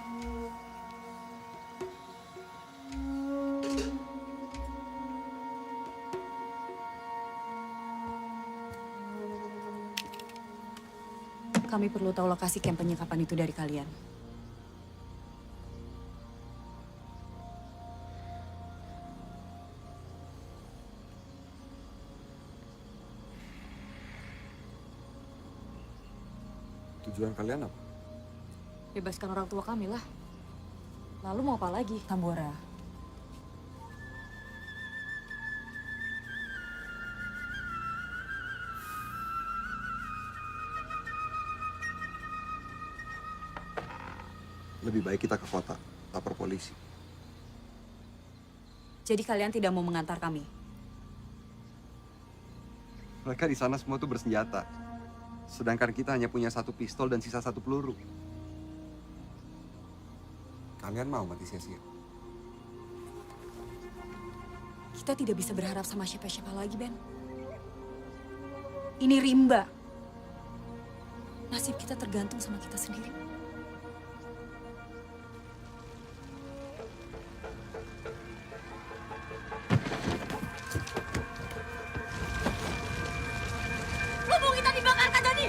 Kami perlu tahu lokasi kamp penyekapan itu dari kalian. Tujuan kalian apa? Bebaskan orang tua kami lah. Lalu mau apa lagi? Tambora, lebih baik kita ke kota, lapor polisi. jadi kalian tidak mau mengantar kami? Mereka di sana semua tuh bersenjata. Sedangkan kita hanya punya 1 pistol dan sisa 1 peluru. Kalian mau mati sia-sia? Kita tidak bisa berharap sama siapa-siapa lagi, Ben. Ini rimba. Nasib kita tergantung sama kita sendiri. Lo mau kita dibakar, Kak Dani?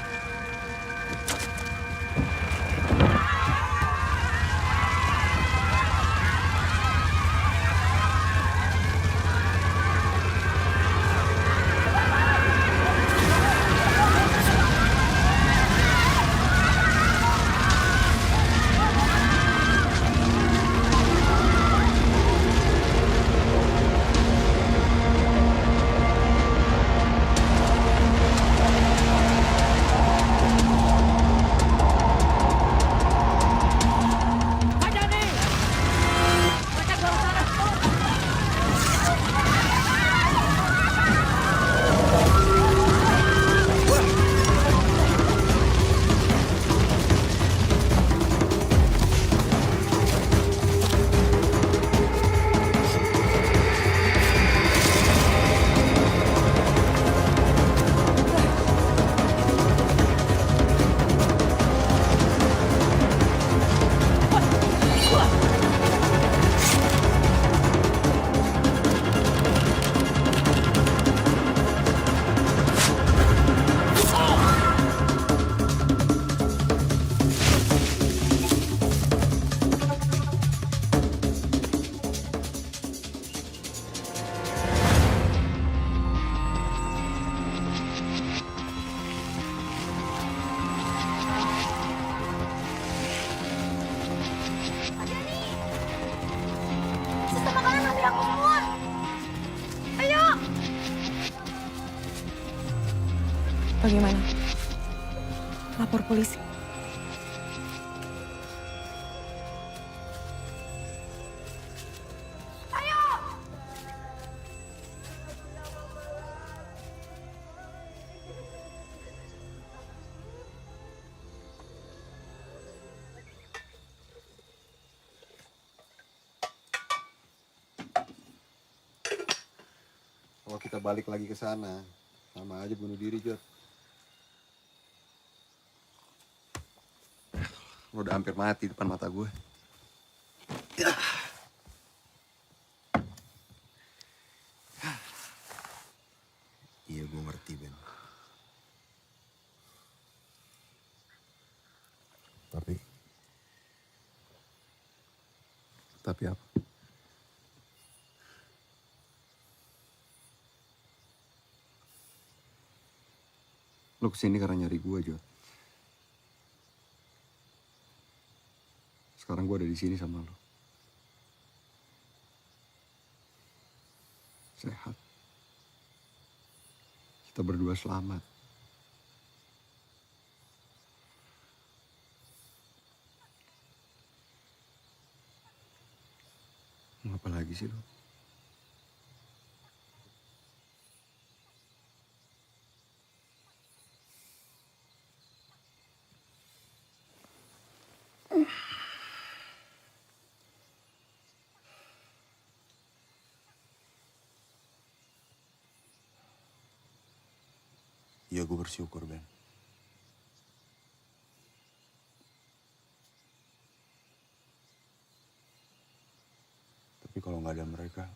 bisa makanan nanti aku semua. Ayo. Bagaimana? Lapor polisi. Kalau kita balik lagi ke sana, sama aja bunuh diri, Jod. Lo udah hampir mati depan mata gue. Iya, gue ngerti, Ben. Tapi apa? Lo kesini karena nyari gue, Jod. Sekarang gue ada di sini sama lo. Sehat. Kita berdua selamat. Mau apa lagi sih lo? Iya, gue bersyukur, Ben. Tapi kalau nggak ada mereka,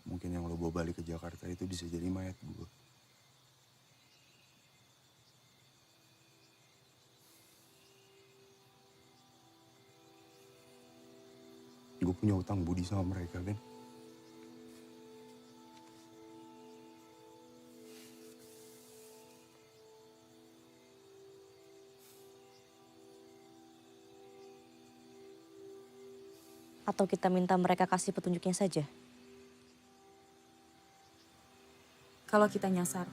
mungkin yang lo bawa balik ke Jakarta itu bisa jadi mayat gue. Gue punya utang budi sama mereka, Ben. Atau kita minta mereka kasih petunjuknya saja? Kalau kita nyasar,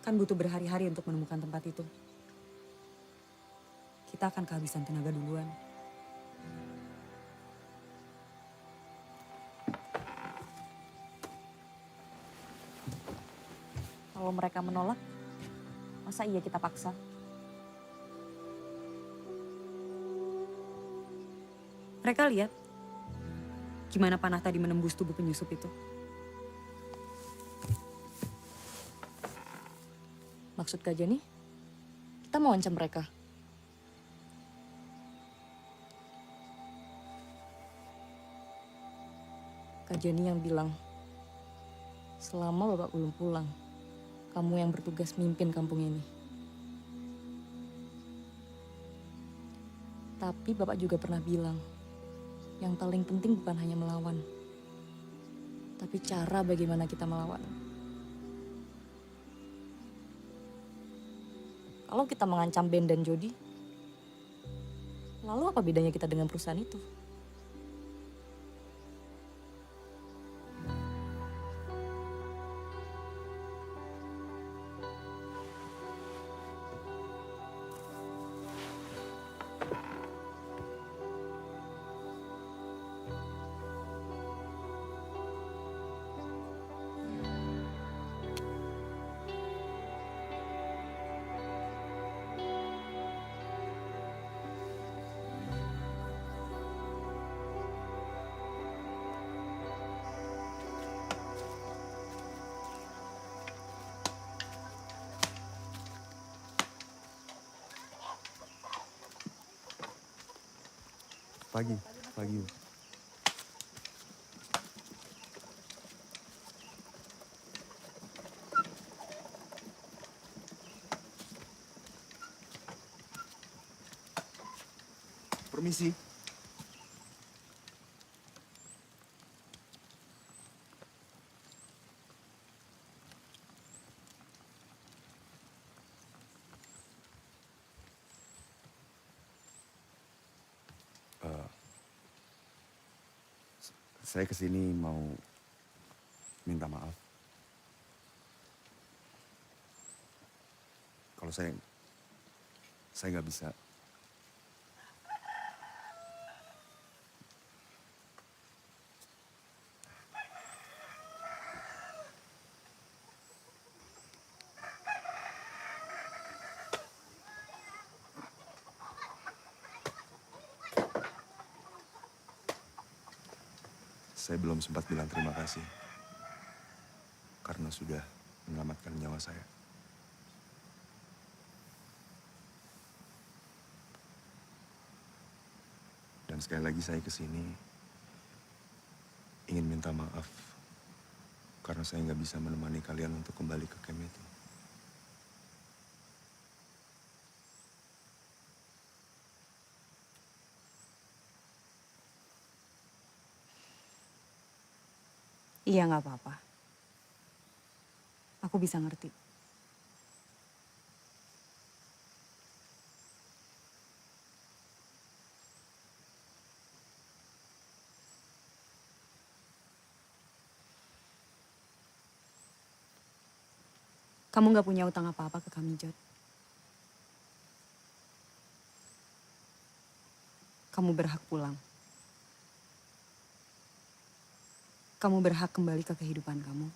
kan butuh berhari-hari untuk menemukan tempat itu. Kita akan kehabisan tenaga duluan. Kalau mereka menolak, masa iya kita paksa? Mereka lihat gimana panah tadi menembus tubuh penyusup itu. Maksud Kak Jani, kita mau ancam mereka. Kak Jani yang bilang, selama Bapak belum pulang, kamu yang bertugas mimpin kampung ini. Tapi Bapak juga pernah bilang, yang paling penting bukan hanya melawan, tapi cara bagaimana kita melawan. Kalau kita mengancam Ben dan Jody, lalu apa bedanya kita dengan perusahaan itu? Pagi. Permisi. Saya kesini mau minta maaf. Kalau saya nggak bisa. Saya belum sempat bilang terima kasih karena sudah menyelamatkan nyawa saya. Dan sekali lagi saya kesini ingin minta maaf karena saya nggak bisa menemani kalian untuk kembali ke camp itu. Iya, nggak apa-apa. Aku bisa ngerti. Kamu nggak punya utang apa-apa ke kami, Jod. Kamu berhak pulang. Kamu berhak kembali ke kehidupan kamu.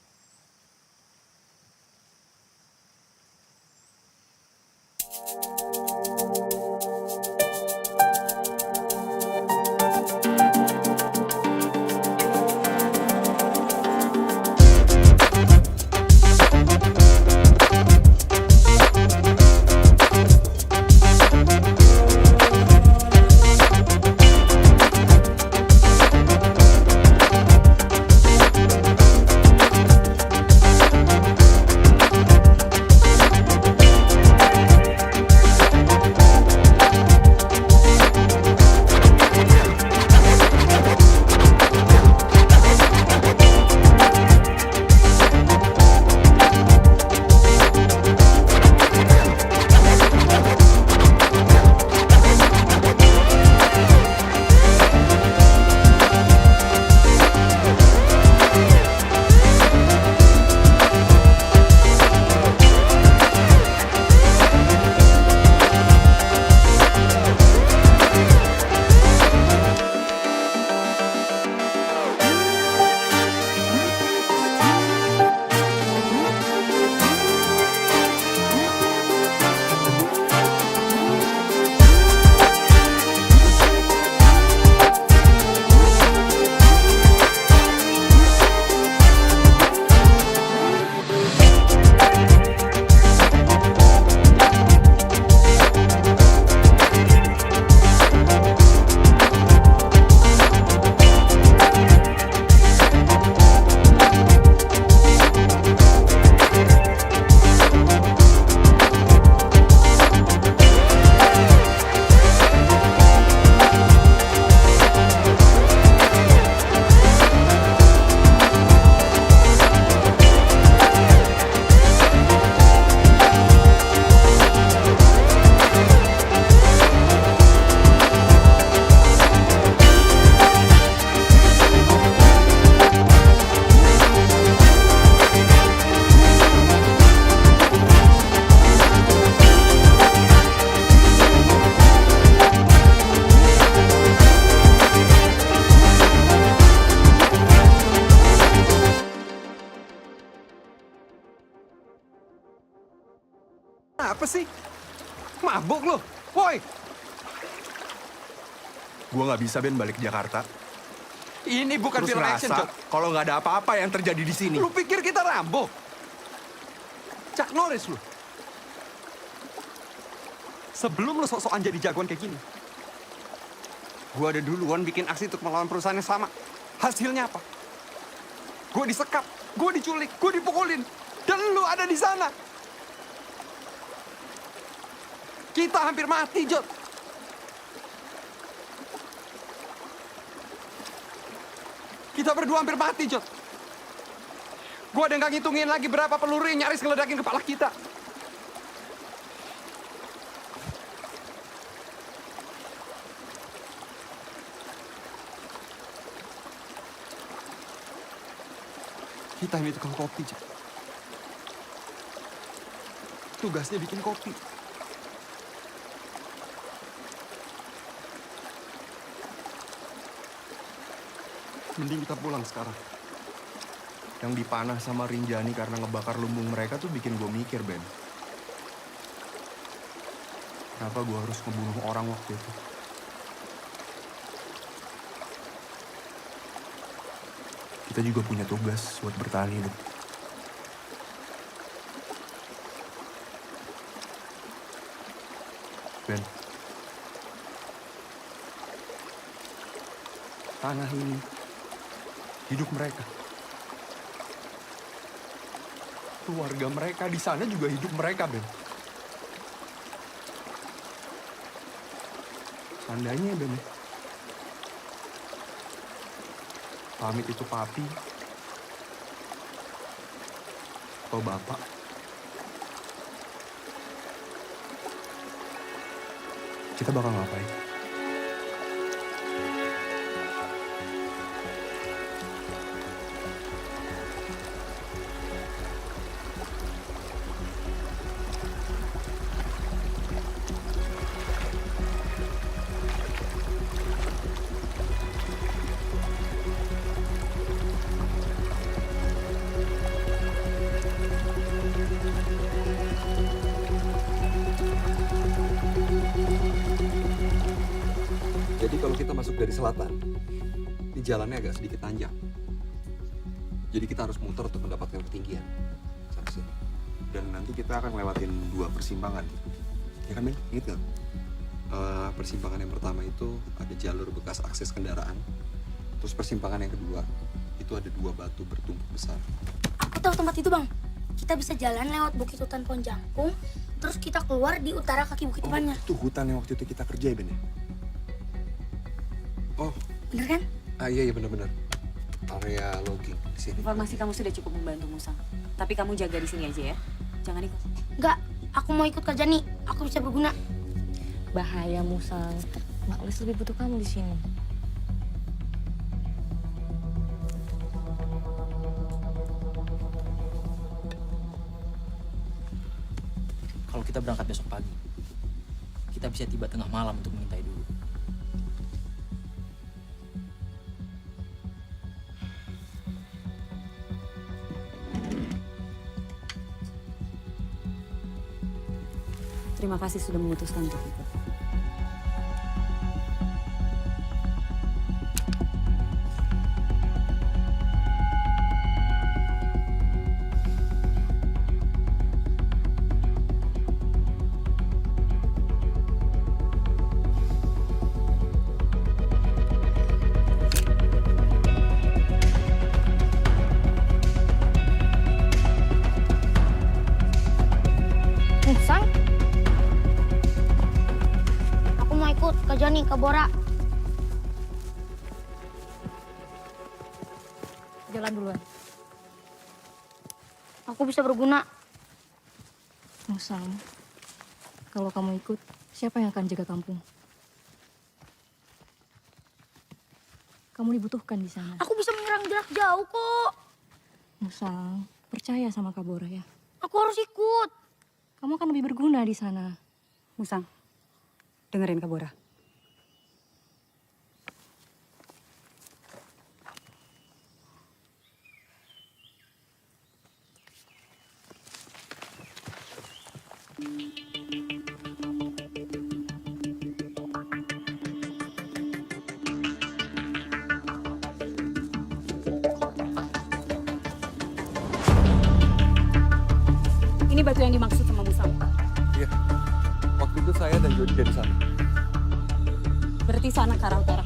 Apa sih? Mabuk lo, woi! Gua nggak bisa Ben balik ke Jakarta. Ini bukan film action, Cok. Kalau nggak ada apa-apa yang terjadi di sini. Lu pikir kita Rambo? Chuck Norris lu. Sebelum lu sok-sokan jadi jagoan kayak gini, gua ada duluan bikin aksi untuk melawan perusahaan yang sama. Hasilnya apa? Gua disekap, gua diculik, gua dipukulin, dan lu ada di sana. Kita hampir mati, Jod. Kita berdua hampir mati, Jod. Gua ada nggak ngitungin lagi berapa peluru yang nyaris ngeledakin kepala kita. Kita ini tukang kopi, Cak. Tugasnya bikin kopi. Mending kita pulang sekarang. Yang dipanah sama Rinjani karena ngebakar lumbung mereka tuh bikin gue mikir, Ben. Kenapa gue harus ngebunuh orang waktu itu? Kita juga punya tugas buat bertahan hidup. Ben. Tanah ini hidup mereka. Keluarga mereka di sana juga hidup mereka, Ben. Tandanya, Ben. Pamit itu papi atau bapak. Kita bakal ngapain? Jadi kalau kita masuk dari selatan, di jalannya agak sedikit tanjak. Jadi kita harus muter untuk mendapatkan ketinggian. Sampai sini. Dan nanti kita akan lewatin 2 persimpangan. Ya kan, Ben? Ingat gak? Persimpangan yang pertama itu ada jalur bekas akses kendaraan. Terus persimpangan yang kedua, itu ada 2 batu bertumpuk besar. Aku tahu tempat itu, Bang. Kita bisa jalan lewat Bukit Hutan Pohon Jangkung, terus kita keluar di utara kaki bukit depannya. Itu hutan yang waktu itu kita kerja ya, Ben? Ya? Oh, Bener kan? iya benar-benar. Area logging di sini. Informasi kamu sudah cukup membantu, Musang. Tapi kamu jaga di sini aja ya. Jangan ikut. Enggak, aku mau ikut Kak Jani. Aku bisa berguna. Bahaya, Musang. Maklis lebih butuh kamu di sini. Kalau kita berangkat besok pagi, kita bisa tiba tengah malam untuk mengintai dulu. Terima kasih sudah memutuskan untuk ikut. Musang? Aku mau ikut Kak Jani, Kak Bora. Jalan duluan. Aku bisa berguna. Musang, kalau kamu ikut, siapa yang akan jaga kampung? Kamu dibutuhkan di sana. Aku bisa menyerang jarak jauh kok. Musang, percaya sama Kak Bora ya. Aku harus ikut. Kamu akan lebih berguna di sana. Musang, dengerin Kak Bora. Ini batu yang dimaksud sama Musang. Iya. Waktu itu saya dan Jody dari sana. Berarti sana ke arah utara.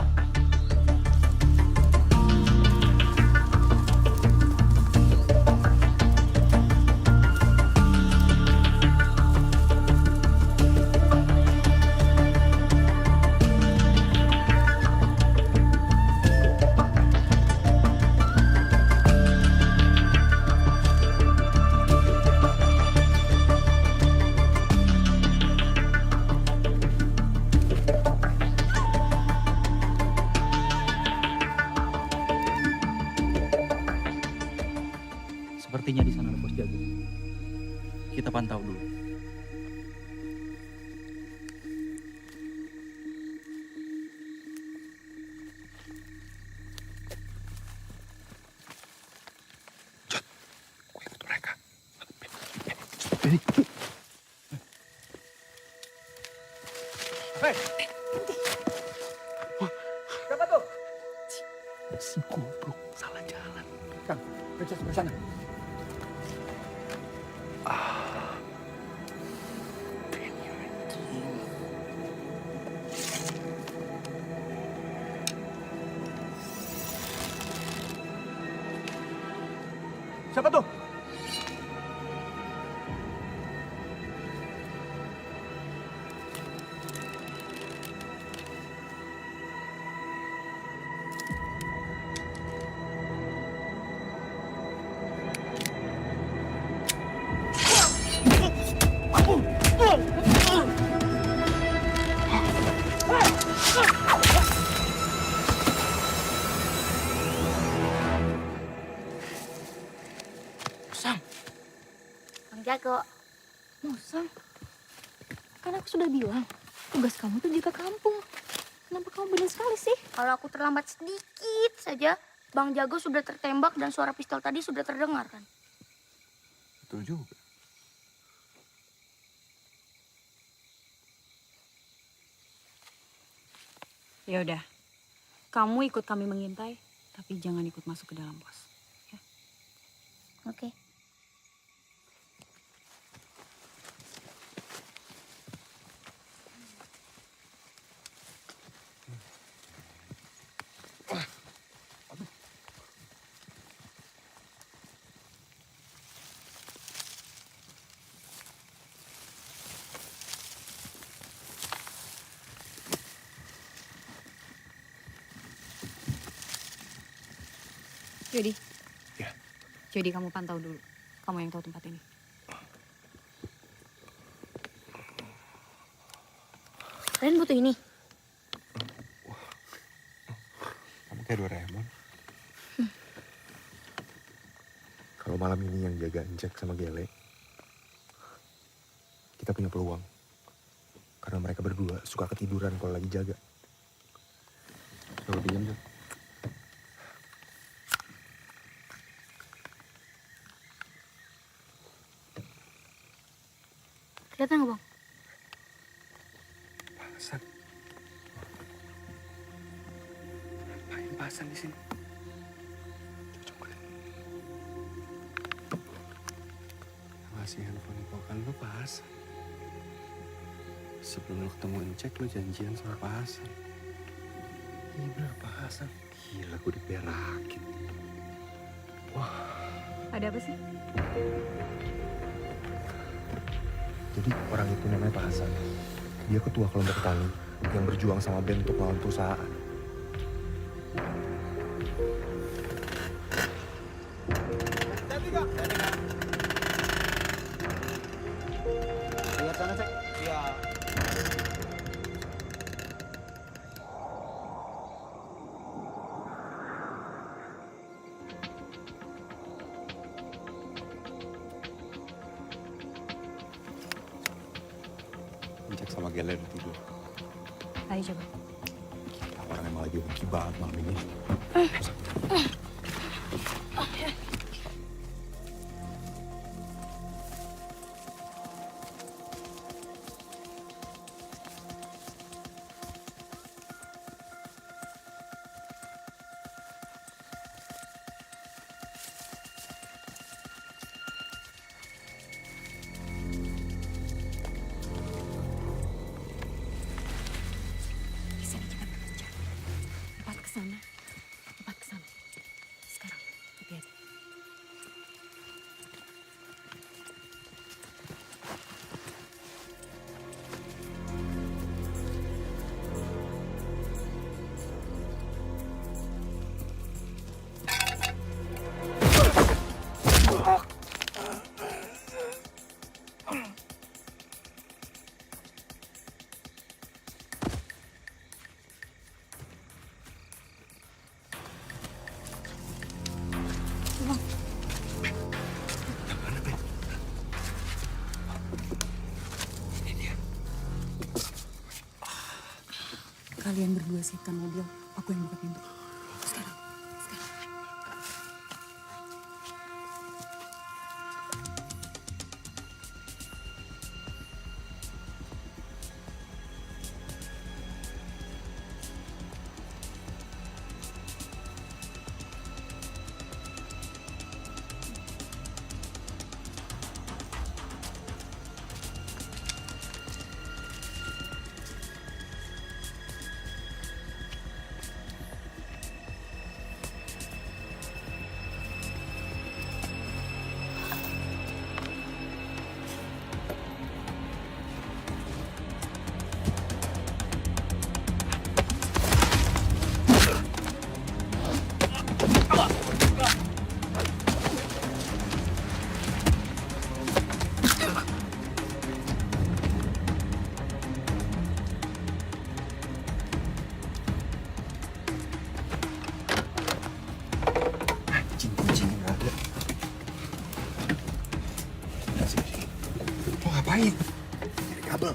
Sepertinya di sana ada pos jaga. Kita pantau dulu. Siapa tuh? Si goblok, salah jalan. Kang, periksa sebelah sana. Siapa tuh? Musang. Bang Jago. Musang, kan aku sudah bilang, tugas kamu tuh jaga kampung. Kenapa kamu benar sekali sih? Kalau aku terlambat sedikit saja, Bang Jago sudah tertembak dan suara pistol tadi sudah terdengar kan? Betul juga. Ya udah, kamu ikut kami mengintai, tapi jangan ikut masuk ke dalam pos. Oke. Jody. Ya. Jody, kamu pantau dulu. Kamu yang tahu tempat ini. Kalian butuh ini? Kamu kayak Doraemon. Kalau malam ini yang jaga Jack sama Gele, kita punya peluang. Karena mereka berdua suka ketiduran kalau lagi jaga. Coba diam, Jack. Kelihatan nggak, Bang? Pasan. Ngapain pasan di sini? Coba lihat. Ngasih handphone pokan lu pasan. Sebelum lu ketemu Encek, lu janjian sama pasan. Iya bener pasan. Gila, gue diperakin. Wah. Ada apa sih? Jadi orang itu namanya Pak Hasan. Dia ketua kelompok tani yang berjuang sama Ben untuk melawan perusahaan. Lihat sana, Cek. Iya. Encek sama Gele udah tidur. Ayo coba. Orang emang lagi hoki banget malam ini. Di sini kita bekerja. Tepat ke sana. Tepat ke sana. kalian berdua siapkan mobil, aku yang buka pintu. Sekarang. Kuncinya nggak ada. Lo ngapain? Nyari kabel.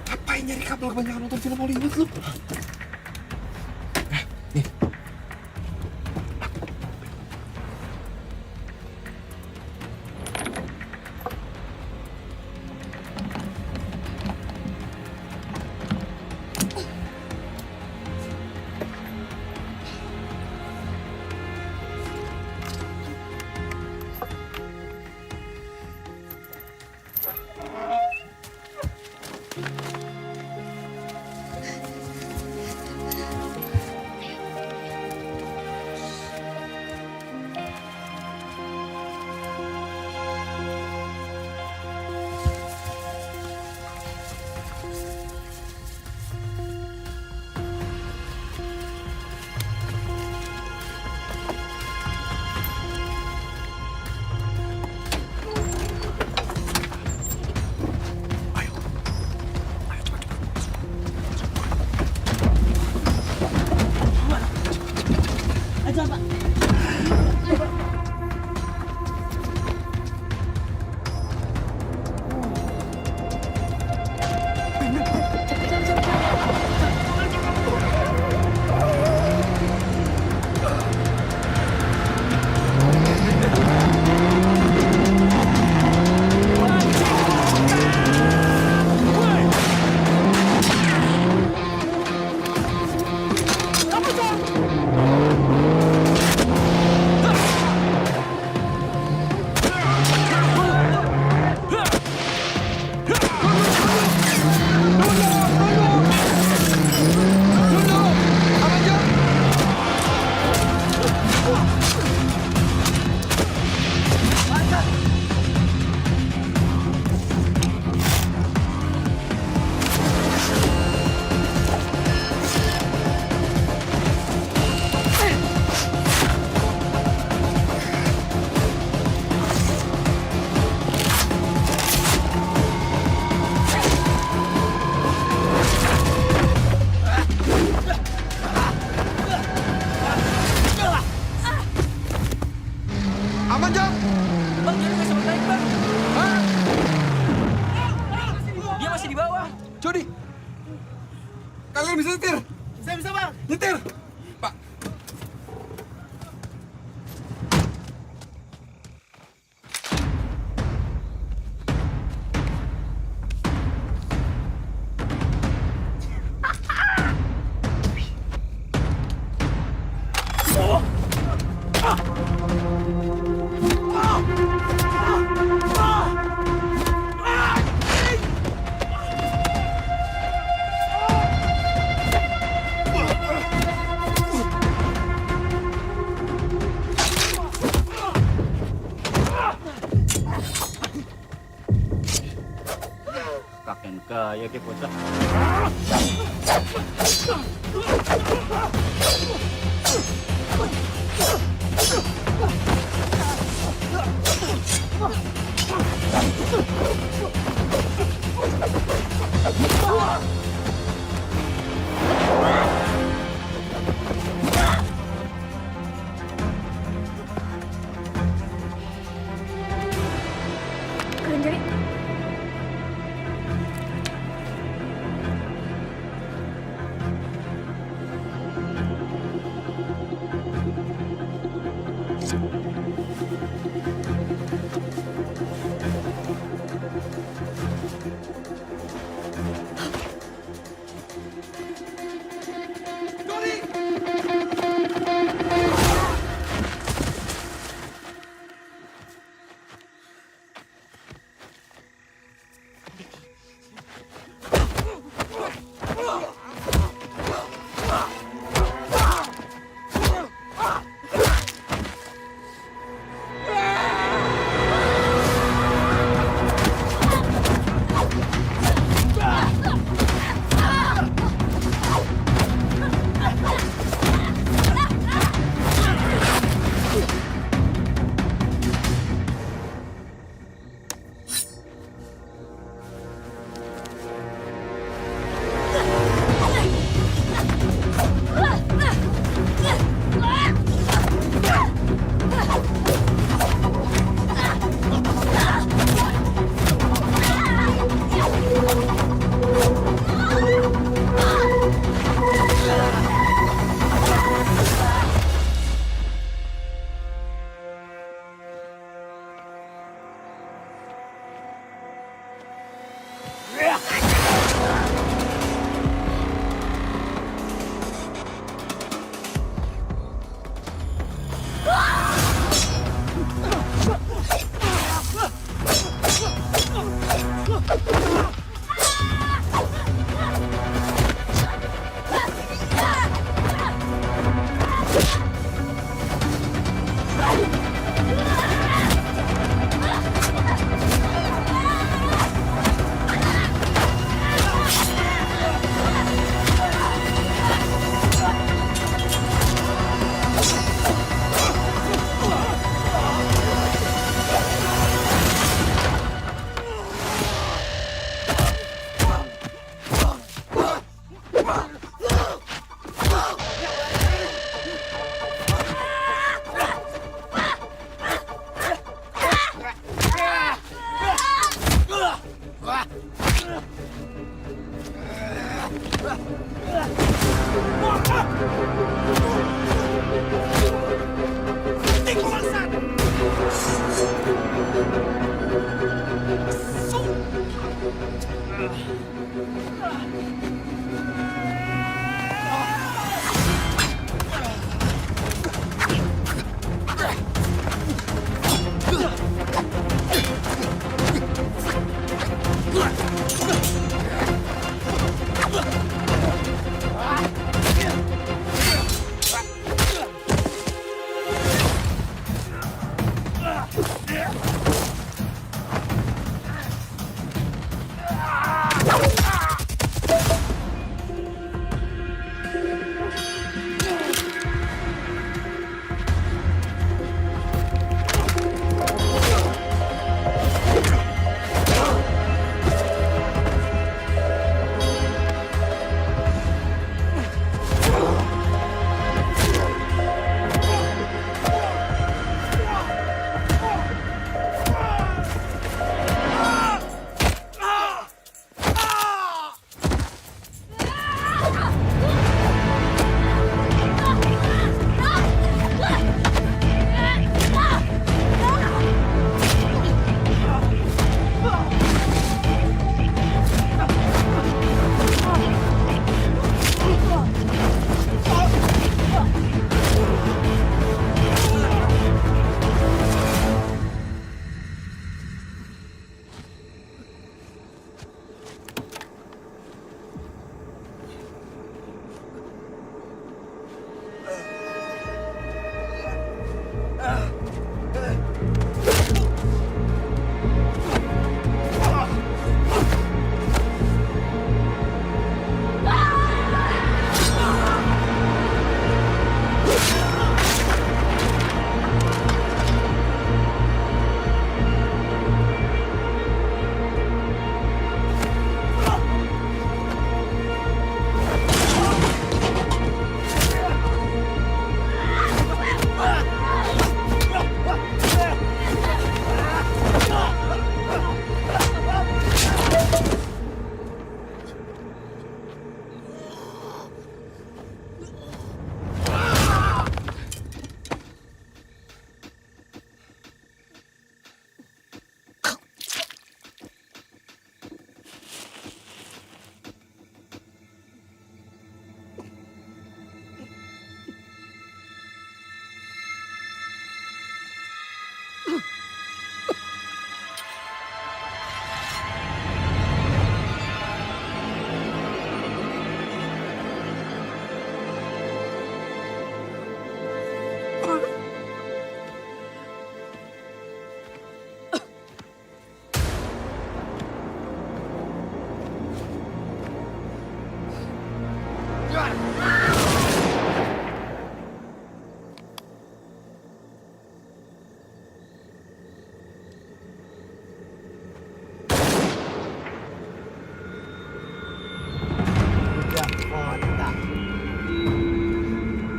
Ngapain nyari kabel? Kebanyakan nonton film Hollywood lu. Nih. Aman, Jam? Bang, Jody nggak sempat naik, Bang. Hah? Dia masih di bawah. Jody? Kalian bisa nyetir? Saya bisa, Bang. Nyetir? Pak. Kakek kaya ke bocah. Kalian jadi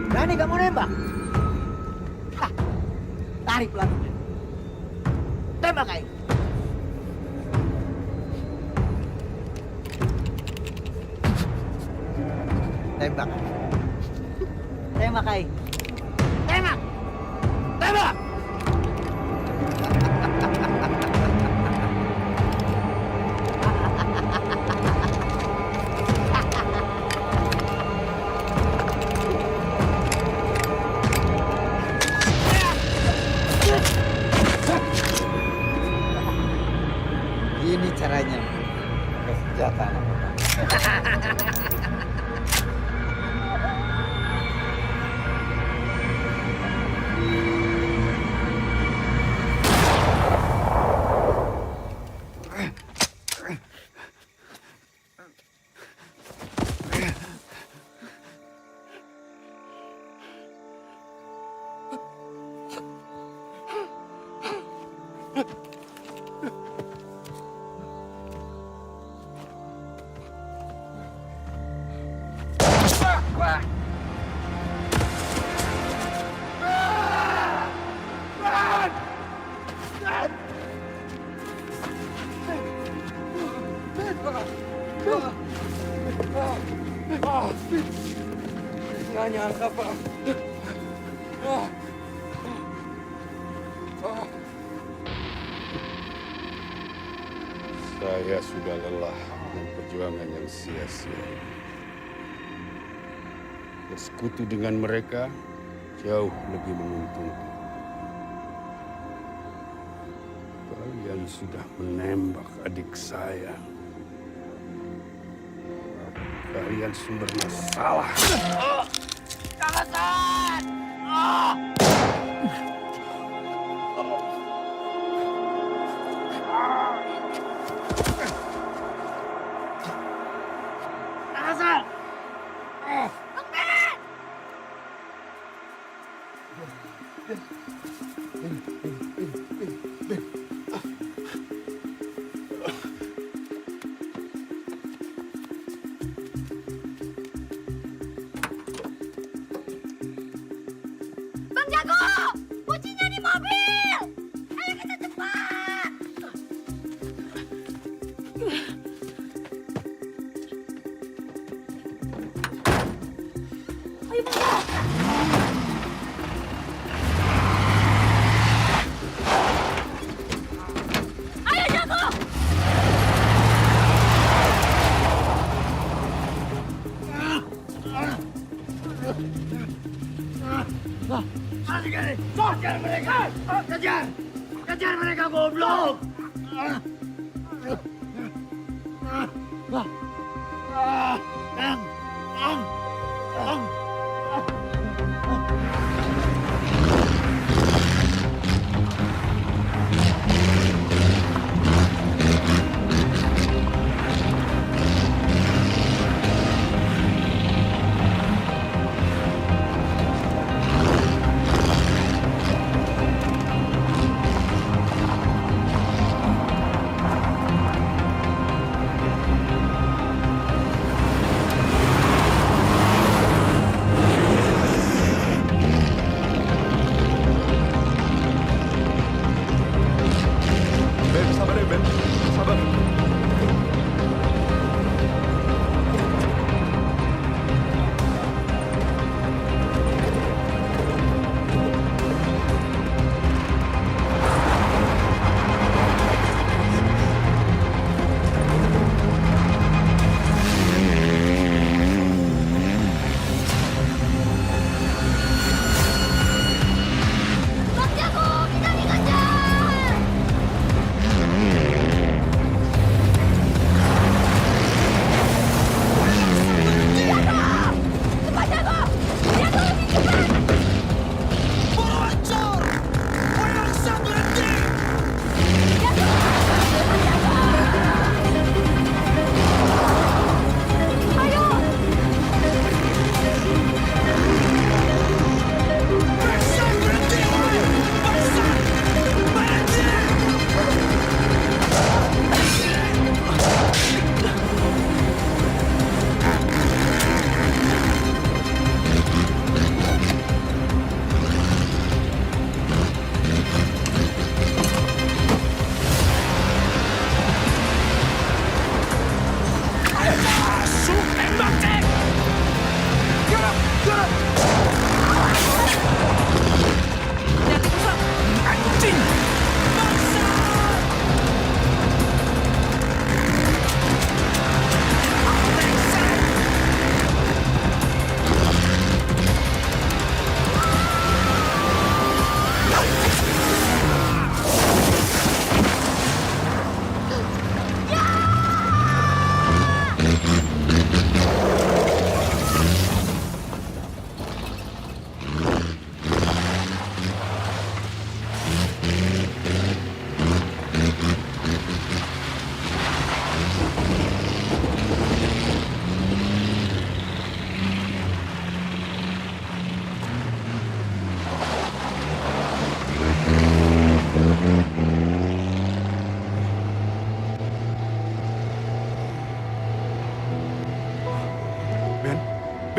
Berani kamu nembak? Hah, tarik pelakunya. Tembak Kai. Tembak. Tembak Kai. Tembak. Tembak. Ini caranya pakai senjata anak muda. Nggak nyangka, Pak. Saya sudah lelah dengan perjuangan yang sia-sia ini. Bersekutu dengan mereka jauh lebih menguntungkan. Kalian sudah menembak adik saya. Kalian sumber masalah. Kawasan! Kawasan! Bang Jago, kuncinya di mobil. Ayo kita cepat. Ayo Bang. Ayo Jago. Kejar mereka! Kejar! Kejar mereka, goblok!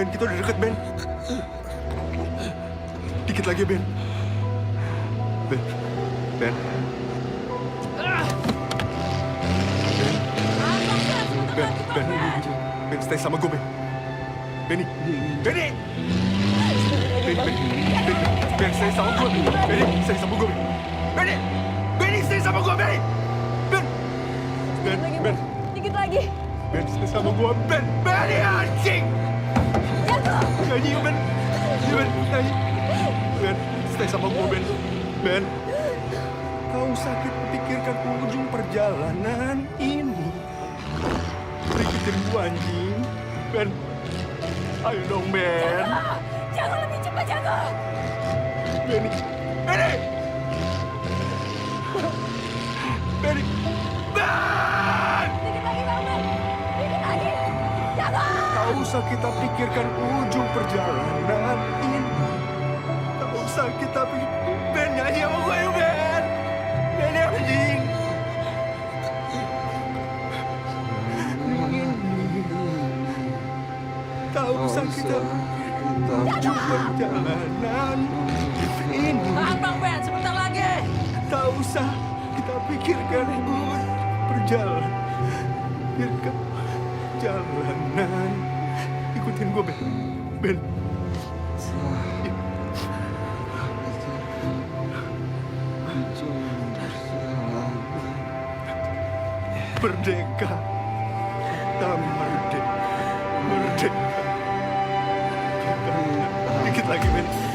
Ben, kita udah deket, Ben. Dikit lagi, Ben. Ben. Ben. Ben. Ben. Ben, stay sama gue, Ben. Benny. Benny! Ben, Ben. Ben, Ben, stay sama gue. Benny, stay sama gue, Ben. Benny! Benny, stay sama gue, Benny! Ben! Ben, Ben. Dikit lagi. Ben, stay sama gue, Ben. Benny, anjing! Nyanyi, Ben. Iya, Ben. Nyanyi. Ben, stay sama gue, Ben. Ben. Kau sakit pikirkan ujung perjalanan ini. Ikutin gue, anjing. Ben. Ayo dong, Ben. Jago lebih cepat, Jago. Benny. Benny! Benny! Ben! Dikit lagi, Bang Ben. Dikit lagi. Jago. Tak usah kita pikirkan ujung perjalanan ini. Tak usah kita pikirkan. Ben, nyanyi sama gue yuk, Ben. Ben, anjing. Tak usah kita pikirkan ujung perjalanan ini. Bang Ben, sebentar lagi. Tak usah kita pikirkan perjalanan. Pikirkan jalanan. Ikutin gue, Ben. Ben. Merdeka. Tak merdeka. Merdeka. Dikit lagi, Ben.